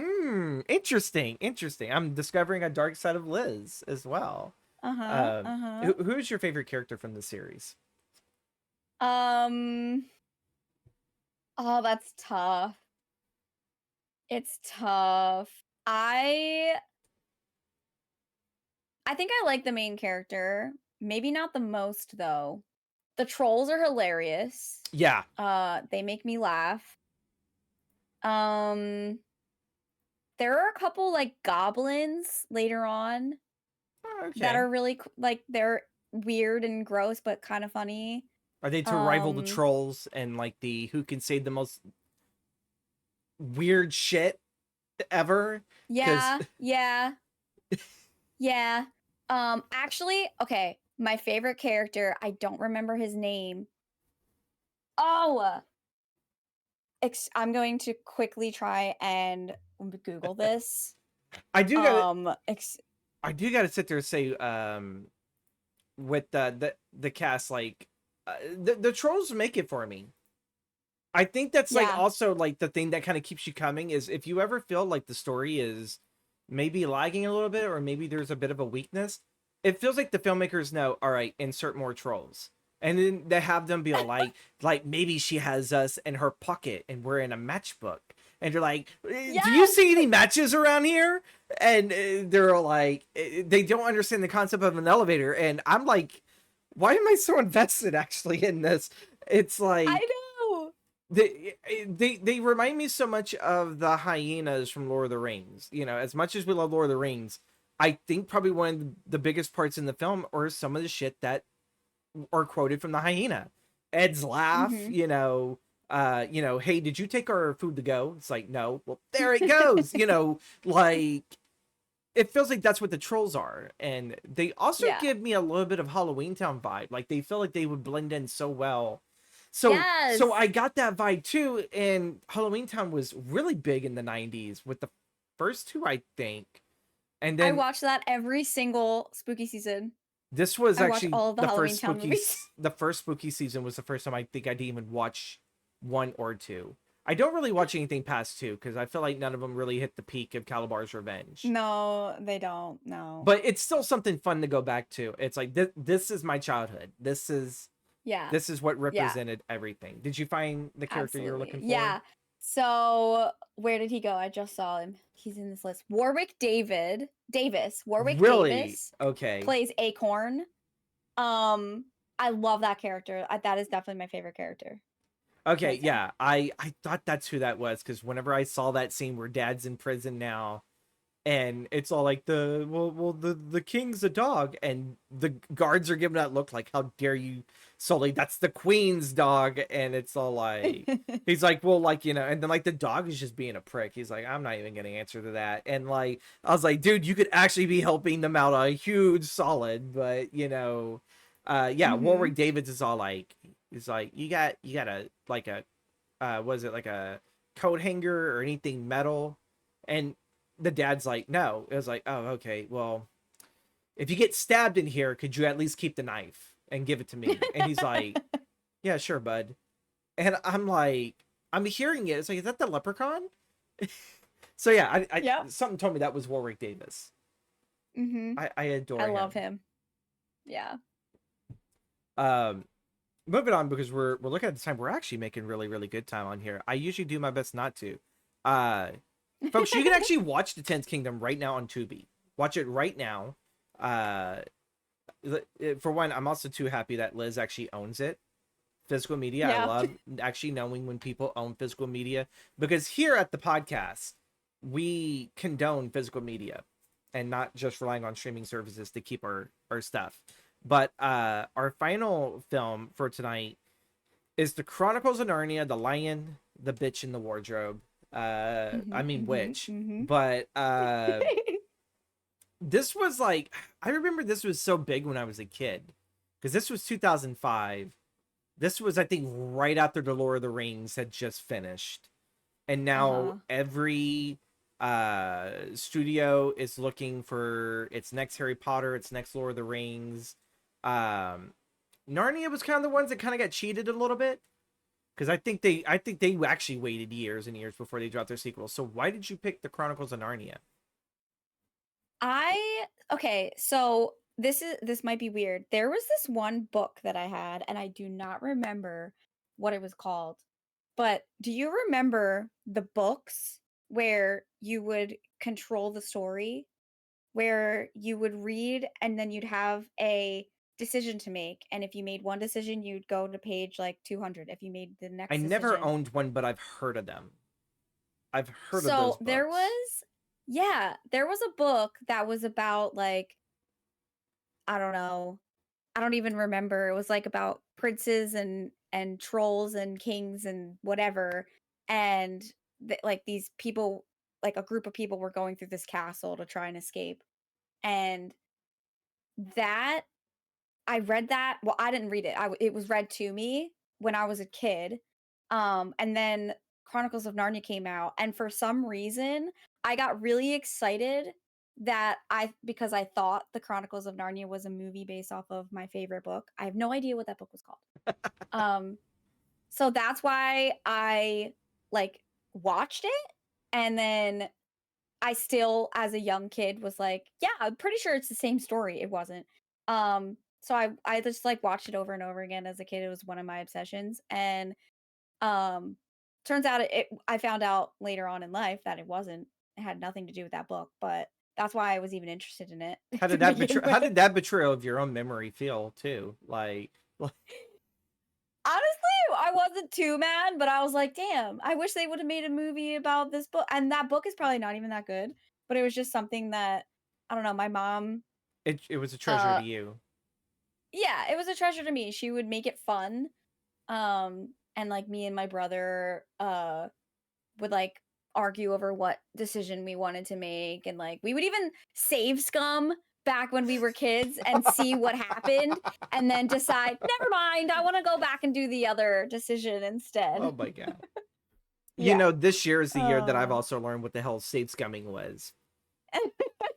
interesting, interesting. I'm discovering a dark side of Liz as well. Uh-huh. Uh-huh. Who's your favorite character from the series? Um, oh, that's tough. It's tough. I think I like the main character. Maybe not the most though. The trolls are hilarious. Yeah. They make me laugh. Um, there are a couple like goblins later on that Okay. are really like they're weird and gross but kind of funny. Are they to rival the trolls and like the who can say the most weird shit ever? Because Yeah. Yeah. Actually, okay, my favorite character, I don't remember his name. Oh, I'm going to quickly try and Google this. I do gotta Um, I do gotta sit there and say with the cast like the trolls make it for me. I think that's like yeah. also like the thing that kind of keeps you coming is if you ever feel like the story is maybe lagging a little bit or maybe there's a bit of a weakness, it feels like the filmmakers know, all right, insert more trolls. And then they have them be like maybe she has us in her pocket and we're in a matchbook. And you're like, do you Yes! see any matches around here? And they're like, they don't understand the concept of an elevator. And I'm like, why am I so invested actually in this? It's like, I know. they remind me so much of the hyenas from Lord of the Rings. You know, as much as we love Lord of the Rings, I think probably one of the biggest parts in the film are some of the shit that are quoted from the hyena. Ed's laugh, Mhm. Hey, did you take our food to go? It's like, no. Well, there it goes. Like it feels like that's what the trolls are. And they also Yeah. give me a little bit of Halloween Town vibe. Like they feel like they would blend in so well. So Yes. so I got that vibe too. And Halloween Town was really big in the 90s with the first two, I think. And I then watch that every single spooky season. this was I watch actually all of the Halloween Town movies. the first spooky season was the first time I think I didn't even watch one or two. I don't really watch anything past two because I feel like none of them really hit the peak of Calabar's Revenge. No, they don't. No. But it's still something fun to go back to. It's like this is my childhood. This is what Yeah. represented everything. Did you find the character you were Absolutely. looking for? Yeah. So where did he go? I just saw him. He's in this list. Davis. Warwick Really? Davis Okay. plays Acorn. I love that character. That is definitely my favorite character. Okay, Hands down. yeah. I thought that's who that was because whenever I saw that scene where Dad's in prison now, and it's all like the king's a dog, and the guards are giving that look like, how dare you, Sully? That's the queen's dog, and it's all like, he's like, well, like and then like the dog is just being a prick. He's like, I'm not even gonna answer to that, and like I was like, dude, you could actually be helping them out a huge solid, but yeah, Warwick Davids is all like, he's like, you got a like a was it like a coat hanger or anything metal, and the dad's like, no. It was like, oh, okay, well, if you get stabbed in here, could you at least keep the knife and give it to me? And he's like, yeah, sure, bud. And I'm like, I'm hearing it. It's like, is that the leprechaun? So yeah, Yep. something told me that was Warwick Davis. I adore him. I love him. Yeah. Moving on, because we're looking at the time. We're actually making really, really good time on here. I usually do my best not to. Folks, you can actually watch The 10th Kingdom right now on Tubi. Watch it right now. For one, I'm also too happy that Liz actually owns it. Physical media. Yeah. I love actually knowing when people own physical media, because here at the podcast, we condone physical media and not just relying on streaming services to keep our stuff. But our final film for tonight is The Chronicles of Narnia, The Lion, the Bitch, and the Wardrobe. I mean witch. But this was like, I remember this was so big when I was a kid, because this was 2005. This was, I think, right after The Lord of the Rings had just finished, and now every studio is looking for its next Harry Potter, its next Lord of the Rings. Narnia was kind of the ones that kind of got cheated a little bit, because I think they actually waited years and years before they dropped their sequel. So why did you pick The Chronicles of Narnia? Okay, so this might be weird. There was this one book that I had, and I do not remember what it was called. But do you remember the books where you would control the story, where you would read and then you'd have a decision to make. And if you made one decision, you'd go to page like 200. If you made the I next never decision. owned one, but I've heard of them. I've heard of those So books. there was a book that was about like, I don't know, I don't even remember. It was like about princes and trolls and kings and whatever. And like these people, like a group of people were going through this castle to try and escape. And that I read that. Well, I didn't read it. It was read to me when I was a kid. And then Chronicles of Narnia came out, and for some reason, I got really excited that because I thought The Chronicles of Narnia was a movie based off of my favorite book. I have no idea what that book was called. Um, so that's why I like watched it, and then I still, as a young kid, was like, yeah, I'm pretty sure it's the same story. It wasn't. So I just like watched it over and over again as a kid. It was one of my obsessions. And um turns out I found out later on in life that it wasn't. It had nothing to do with that book, but that's why I was even interested in it How to did that begin betray? How with. did that betrayal of your own memory feel too? Honestly, I wasn't too mad, but I was like, damn, I wish they would have made a movie about this book. And that book is probably not even that good, but it was just something that I don't know, my mom it was a treasure uh to you. yeah, it was a treasure to me. She would make it fun. And like me and my brother would like argue over what decision we wanted to make, and like we would even save scum back when we were kids and see what happened and then decide, never mind, I want to go back and do the other decision instead. Oh my god. You Yeah. know, this year is the year that I've Uh also learned what the hell save scumming was.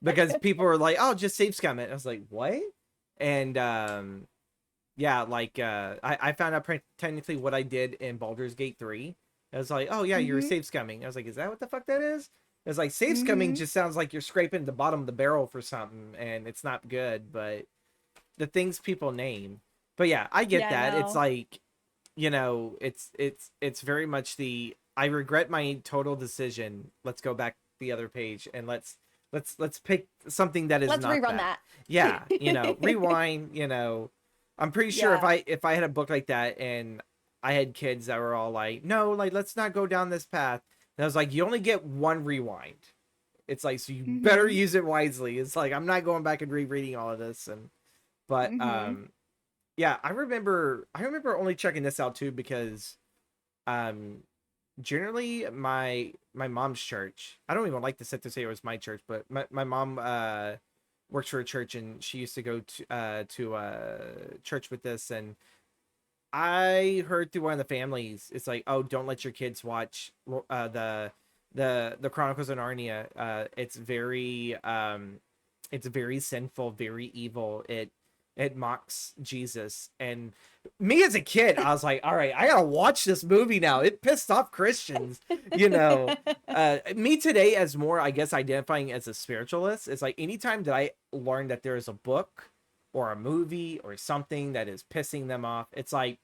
Because people were like, "Oh, just save scum it." I was like, "What?" And yeah, like I found out technically what I did in Baldur's Gate 3. I was like, "Oh yeah, you're mhm. save scumming." I was like, "Is that what the fuck that is?" It was like save scumming Mhm. just sounds like you're scraping the bottom of the barrel for something, and it's not good. But the things people name. But yeah, I get Yeah, I that. It's know. like, it's very much the I regret my total decision. Let's go back the other page and let's pick something that is Let's not rerun that. that. Yeah, rewind, I'm pretty sure Yeah. if I had a book like that and I had kids that were all like, "No, like let's not go down this path." And I was like, "You only get one rewind." It's like, so you better Mhm. use it wisely. It's like I'm not going back and rereading all of this. And but Mhm. yeah, I remember only checking this out too because um generally my mom's church, I don't even like to sit to say it was my church, but my mom works for a church and she used to go to church with this. And I heard through one of the families, it's like, "Oh, don't let your kids watch the Chronicles of Narnia. It's very sinful, very evil. It mocks Jesus." And me as a kid, I was like, "All right, I gotta watch this movie now." It pissed off Christians, you know. Me today, as more, I guess, identifying as a spiritualist, it's like anytime that I learn that there is a book or a movie or something that is pissing them off, it's like,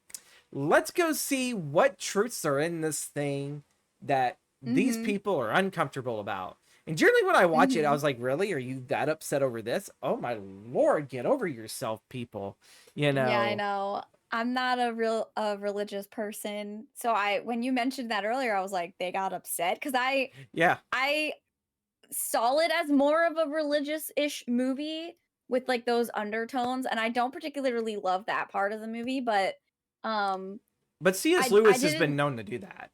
let's go see what truths are in this thing that these Mhm. people are uncomfortable about. And generally, when I watch it, I Mhm. was like, really? Are you that upset over this? Oh my lord, get over yourself, people. You Yeah, I know, know. I'm not a religious person. So I when you mentioned that earlier, I was like, they got upset because yeah. I saw it as more of a religious-ish movie with like those undertones, and I don't particularly love that part of the movie, but um But C.S. I Lewis has been didn't known to do that,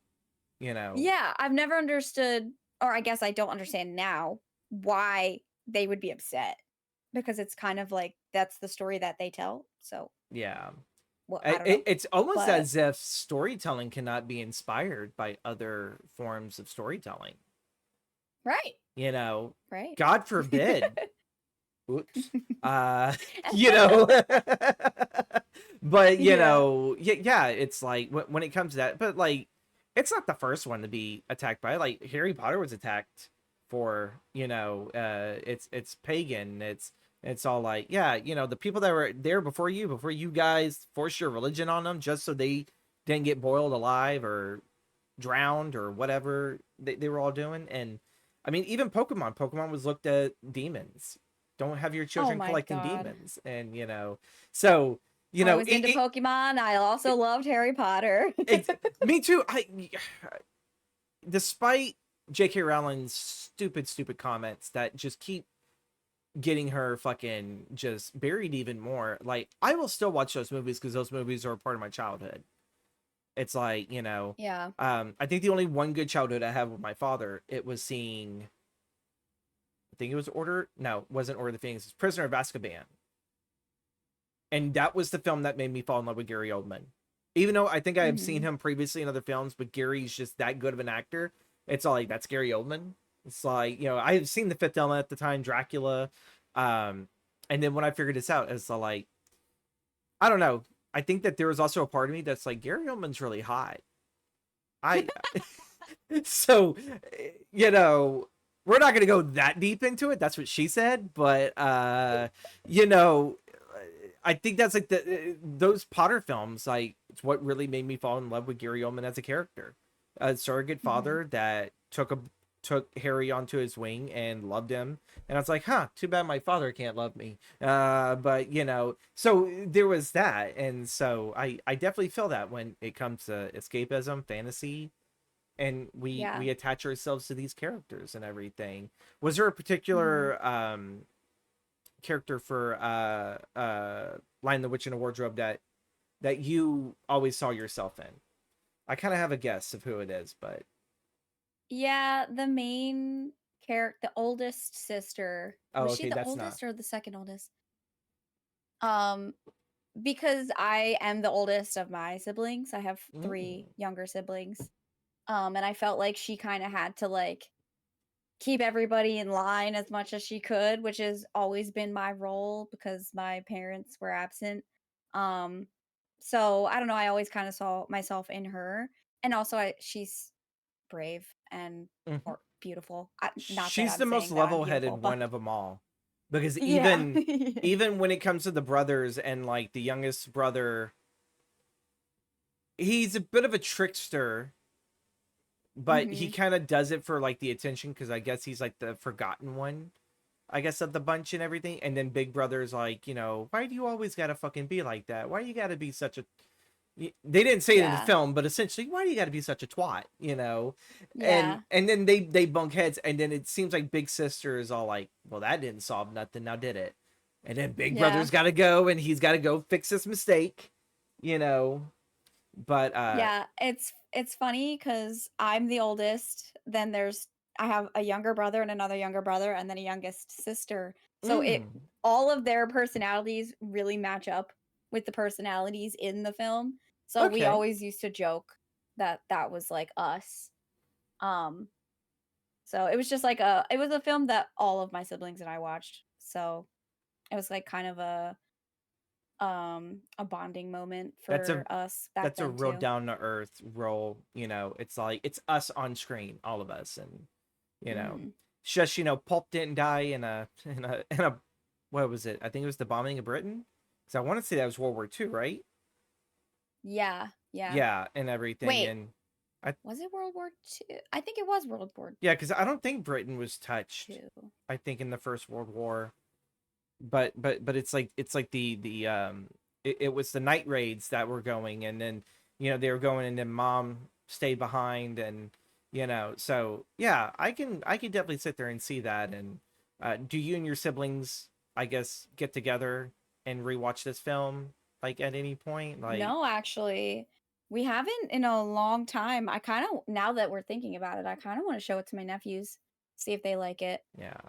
you know. yeah, I've never understood, or I guess I don't understand now why they would be upset because it's kind of like that's the story that they tell. So, Yeah. well, I don't know. It's almost But as if storytelling cannot be inspired by other forms of storytelling. right, You know, right. God forbid. Oops. You know, but Yeah. yeah, it's like when it comes to that, but like, it's not the first one to be attacked by, like, Harry Potter was attacked for, it's pagan. It's all like, yeah, the people that were there before you guys forced your religion on them just so they didn't get boiled alive or drowned or whatever they were all doing. And I mean, even Pokemon was looked at demons. Don't have your Oh children my collecting god. demons. And so I was into Pokemon. I also loved Harry Potter. me too. Despite J.K. Rowling's stupid comments that just keep getting her fucking just buried even more, like, I will still watch those movies because those movies are a part of my childhood. It's like, Yeah. I think the only one good childhood I have with my father, it was seeing, I think it was wasn't Order of the Phoenix, it was Prisoner of Azkaban. And that was the film that made me fall in love with Gary Oldman. Even though I think I have seen Mhm. him previously in other films, but Gary's just that good of an actor. It's all like, that's Gary Oldman. It's like, I had seen The Fifth Element at the time, Dracula. Um, and then when I figured this out, it's like, I don't know. I think that there was also a part of me that's like, Gary Oldman's really hot. I so we're not going to go that deep into it. That's what she said, but you know I think that's like those Potter films, like, it's what really made me fall in love with Gary Oldman as a character, a surrogate Mhm. father that took Harry onto his wing and loved him. And I was like, huh, too bad my father can't love me. But so there was that. And so I definitely feel that when it comes to escapism, fantasy, and Yeah. we attach ourselves to these characters and everything. Was there a Mhm. particular character for Lion the Witch in a Wardrobe that you always saw yourself in? I kind of have a guess of who it is, but Yeah, the main character, the oldest sister. oh, Was she okay, the that's not. oldest or the second oldest? Um, because I am the oldest of my siblings. I have Mm. 3 younger siblings. And I felt like she kind of had to like keep everybody in line as much as she could, which has always been my role because my parents were absent. Um, so I don't know, I always kind of saw myself in her. And also she's brave and Mhm. or beautiful. Not that She's I'm the most saying that I'm level-headed beautiful, but one of them all, because yeah. even when it comes to the brothers, and like the youngest brother, he's a bit of a trickster, but he Hmm. kind of does it for like the attention, because I guess he's like the forgotten one, I guess, of the bunch and everything. And then Big Brother's like, why do you always gotta fucking be like that? Why you gotta be such a, they didn't say it in the Yeah. film, but essentially, why do you gotta be such a twat? And Yeah. then they bunk heads, and then it seems like Big Sister is all like, well, that didn't solve nothing, now did it? And then Big Yeah. Brother's gotta go, and he's gotta go fix this mistake, you know. But Yeah, it's funny because I'm the oldest. Then I have a younger brother and another younger brother, and then a youngest sister. So mm, all of their personalities really match up with the personalities in the film. So we okay, always used to joke that that was like us. Um, so it was just like it was a film that all of my siblings and I watched. So it was like kind of a bonding moment that's a for us back that's a then real too. down to earth role. It's like it's us on screen, all of us. And you know Mhm. it's just, Pulp didn't die in a what was it, I think it was the bombing of Britain, because I want to say that was World War II, right? Yeah, yeah. Yeah, and everything. Wait, And I was it World War II? I think it was World War yeah, because I don't think Britain was touched, II. I think, in the First World War. But it's like it was the night raids that were going, and then they were going, and then mom stayed behind. And so yeah, I can definitely sit there and see that. And do you and your siblings, I guess, get together and rewatch this film, like, at any point, like? No, actually, we haven't in a long time. I kind of, now that we're thinking about it, I kind of want to show it to my nephews, see if they like it. Yeah,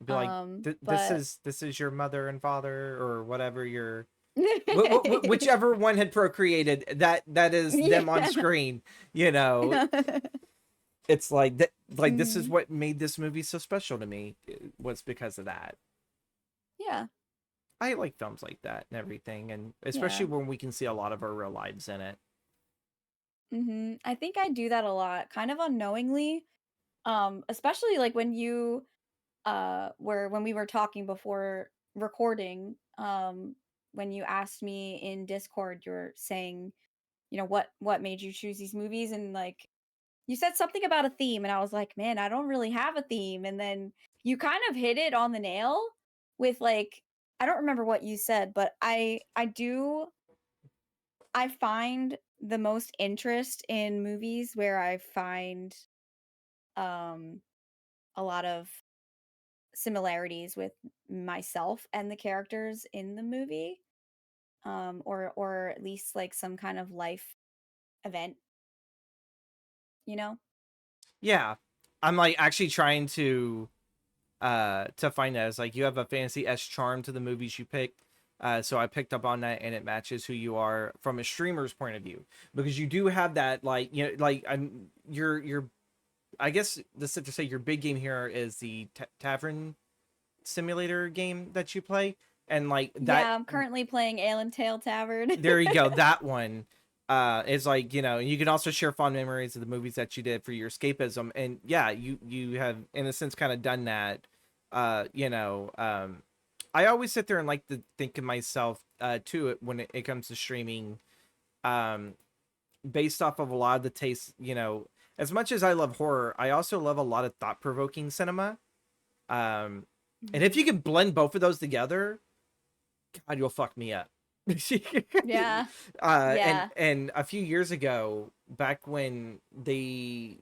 be like, this But is your mother and father, or whatever your whichever one had procreated, that is them on yeah. screen. you know it's like that, like, this is Mhm. what made this movie so special to me, was because of that. Yeah, I like films like that and everything, and especially yeah. when we can see a lot of our real lives in it. I think I do that a lot, kind of unknowingly. Especially like when you when we were talking before recording, when you asked me in Discord, you were saying, what made you choose these movies, and like you said something about a theme, and I was like, man, I don't really have a theme. And then you kind of hit it on the nail with like, I don't remember what you said, but I find the most interest in movies where I find um a lot of similarities with myself and the characters in the movie, or at least like some kind of life event, you know. Yeah. I'm like actually trying to find that. It's like you have a fantasy s charm to the movies you picked. So I picked up on that, and it matches who you are from a streamer's point of view, because you do have that, like, you know, like you're I guess this is to say your big game here is the tavern simulator game that you play, and like that. Yeah, I'm currently playing Allen Tale Tavern. There you go. That one is like, you know, you can also share fond memories of the movies that you did for your escapism. And yeah, you have in a sense kind of done that. You know, I always sit there and like to think of myself too when it comes to streaming, um based off of a lot of the tastes, you know, as much as I love horror, I also love a lot of thought-provoking cinema. um and if Mhm. you can blend both of those together, God, you'll fuck me up. Yeah. And Yeah. a few years ago, back when they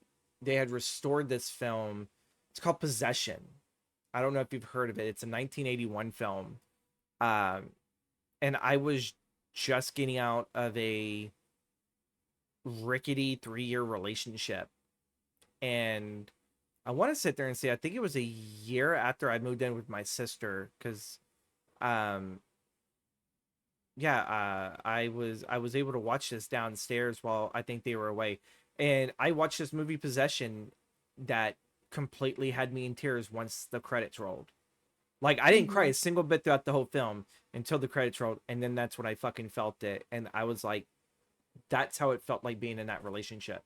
had restored this film, it's called Possession. I don't know if you've heard of it. It's a 1981 film. Um, and I was just getting out of a rickety 3-year relationship, and I want to sit there and say I think it was a year after I moved in with my sister, because um yeah, I was able to watch this downstairs while I think they were away, and I watched this movie Possession that completely had me in tears once the credits rolled. Like, I didn't cry Mhm. a single bit throughout the whole film until the credits rolled, and then that's when I fucking felt it, and I was like, that's how it felt like being in that relationship.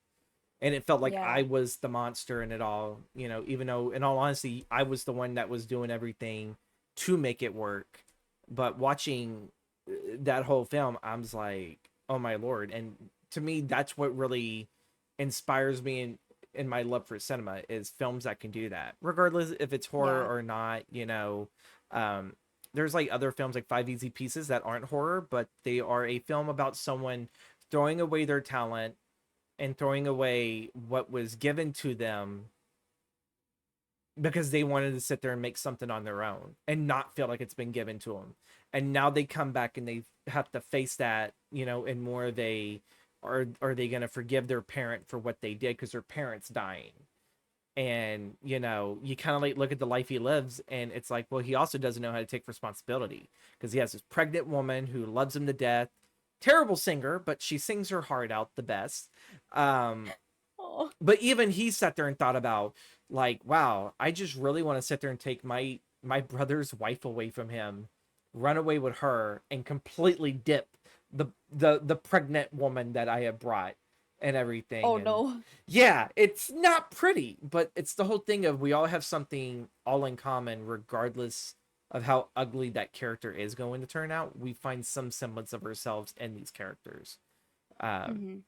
And it felt like Yeah. I was the monster in it all, you know, even though in all honesty I was the one that was doing everything to make it work. But watching that whole film, I was like, oh my lord. And to me, that's what really inspires me in my love for cinema, is films that can do that, regardless if it's horror Yeah. or not, you know. um there's like other films like Five Easy Pieces that aren't horror, but they are a film about someone throwing away their talent and throwing away what was given to them because they wanted to sit there and make something on their own and not feel like it's been given to them. And now they come back and they have to face that, you know, and more they are they going to forgive their parent for what they did because their parent's dying. And you know, you kind of like look at the life he lives, and it's like, well, he also doesn't know how to take responsibility because he has this pregnant woman who loves him to death, terrible singer, but she sings her heart out the best. um Oh. but even he sat there and thought about, like, wow, I just really want to sit there and take my brother's wife away from him, run away with her, and completely dip the pregnant woman that I have brought and everything. Oh And no. yeah, it's not pretty, but it's the whole thing of we all have something all in common, regardless of how ugly that character is going to turn out. We find some semblance of ourselves in these characters. um Mhm.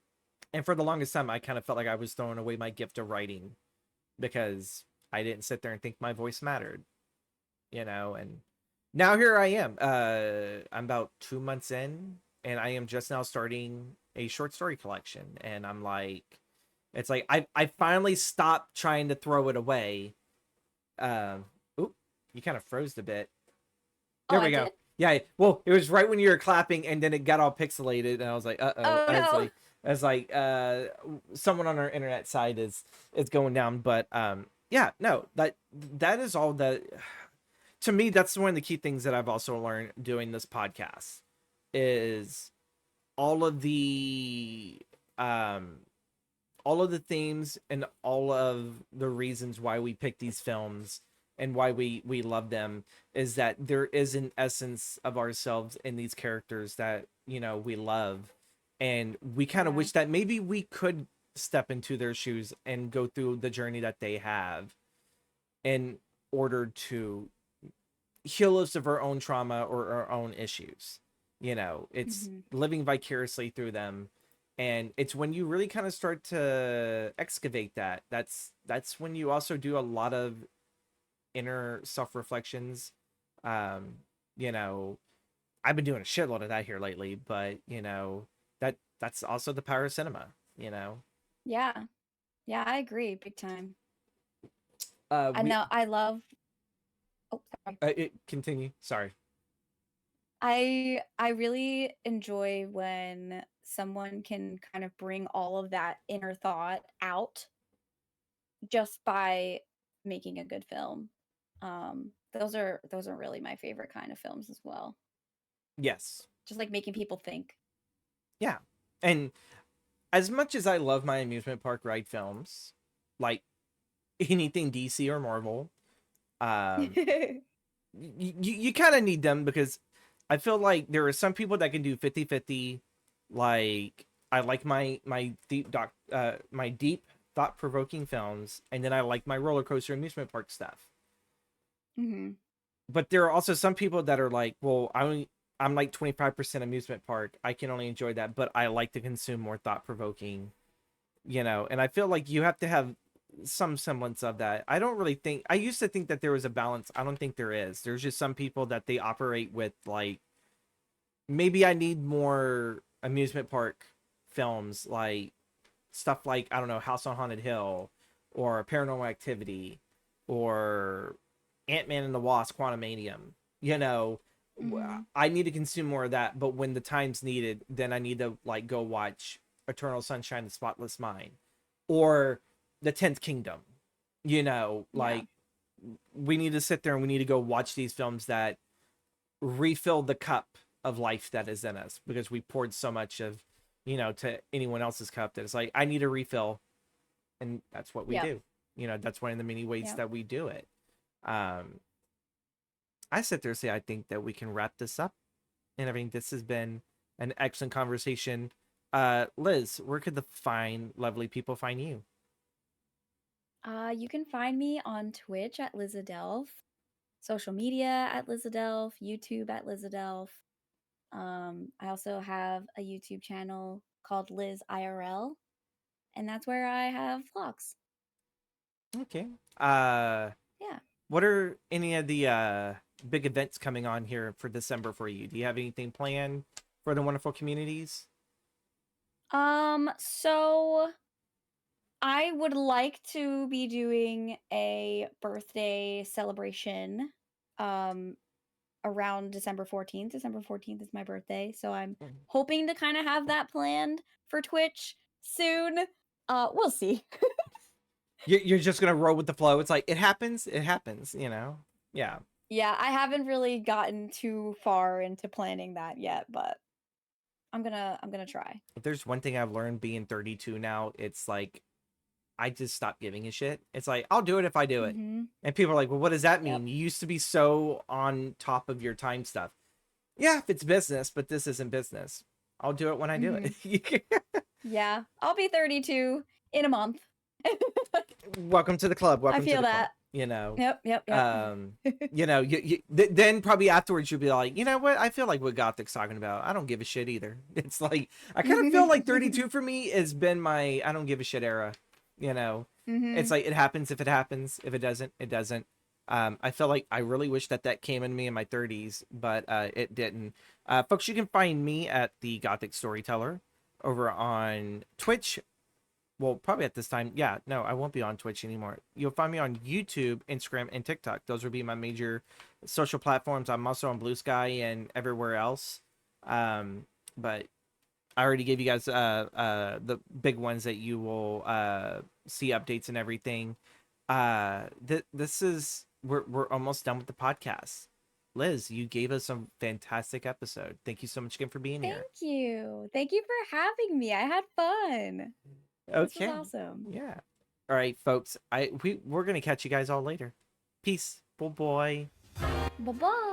and for the longest time I kind of felt like I was throwing away my gift of writing because I didn't sit there and think my voice mattered, you know. And now here I am. I'm about 2 months in, and I am just now starting a short story collection. And I'm like, it's like I finally stopped trying to throw it away. Um, oop, you kind of froze a bit. Oh, There I we go. did. Yeah, well, it was right when you were clapping, and then it got all pixelated, and I was like, "Uh oh." Oh no. I was like, someone on our internet side is going down. But yeah, no, that is all that. To me, that's one of the key things that I've also learned doing this podcast is all of the um all of the themes and all of the reasons why we pick these films and why we love them, is that there is an essence of ourselves in these characters that, you know, we love. And we kind of Yeah. wish that maybe we could step into their shoes and go through the journey that they have in order to heal us of our own trauma or our own issues. You know, it's Mhm. living vicariously through them. And it's when you really kind of start to excavate that. That's when you also do a lot of inner self-reflections. Um, you know, I've been doing a shitload of that here lately, but that's also the power of cinema, you know. Yeah. Yeah, I agree big time. I We know I love oh sorry. continue. Sorry. I really enjoy when someone can kind of bring all of that inner thought out just by making a good film. Those are really my favorite kind of films as well. Yes. Just like making people think. Yeah. And as much as I love my amusement park ride films, like anything DC or Marvel, um, you kind of need them because I feel like there are some people that can do 50-50. Like I like my deep thought provoking films, and then I like my roller coaster amusement park stuff. Mhm. But there are also some people that are like, well, I'm like 25% amusement park. I can only enjoy that, but I like to consume more thought provoking, and I feel like you have to have some semblance of that. I don't really think I used to think that there was a balance. I don't think there is. There's just some people that they operate with like maybe I need more amusement park films like stuff like I don't know, House on Haunted Hill or Paranormal Activity or Ant-Man and the Wasp Quantumanium. You know, Mhm. I need to consume more of that, but when the time's needed, then I need to like go watch Eternal Sunshine of the Spotless Mind or The 10th Kingdom. Yeah. Like we need to sit there and we need to go watch these films that refill the cup of life that is in us because we poured so much of, to anyone else's cup that it's like, I need a refill. And that's what we Yep. do. That's one of the many ways Yep. that we do it. Um, I sit there and say, I think that we can wrap this up. And I think this has been an excellent conversation. Liz, where could the fine, lovely people find you? You can find me on Twitch at Lizadelph, social media at Lizadelph, YouTube at Lizadelph. I also have a YouTube channel called Liz IRL, and that's where I have vlogs. Okay. Uh, Yeah. what are any of the big events coming on here for December for you? Do you have anything planned for the wonderful communities? So I would like to be doing a birthday celebration um around December 14th. December 14th is my birthday, so I'm hoping to kind of have that planned for Twitch soon. We'll see. You're just gonna roll with the flow. It's like it happens, Yeah. Yeah, I haven't really gotten too far into planning that yet, but I'm gonna try. If there's one thing I've learned being 32 now, it's like I just stopped giving a shit. It's like I'll do it if I do it. Mhm. And people are like, "Well, what does that Yep. mean? You used to be so on top of your time stuff." Yeah, if it's business, but this isn't business. I'll do it when I do Mhm. it. Yeah, I'll be 32 in a month. Welcome to the club. I Welcome to feel the club. that. Yep, yep, yep. Then probably afterwards you'll be like, you know what? I feel like what Gothic's talking about. I don't give a shit either. It's like I kind of feel like 32 for me has been my I don't give a shit era. It's Mhm. like it happens if it happens. If it doesn't, it doesn't. I feel like I really wish that came in me in my 30s, but it didn't. Folks, you can find me at the Gothic Storyteller over on Twitch. Well, probably at this time. Yeah, no, I won't be on Twitch anymore. You'll find me on YouTube, Instagram, and TikTok. Those will be my major social platforms. I'm also on Blue Sky and everywhere else. But I already gave you guys the big ones that you will see updates and everything. This is we're almost done with the podcast. Liz, you gave us a fantastic episode. Thank you so much again for being here. Thank you. Thank you for having me. I had fun. This was Okay. awesome. Yeah. All right, folks. We're gonna catch you guys all later. Peace. Bye bye. Bye-bye.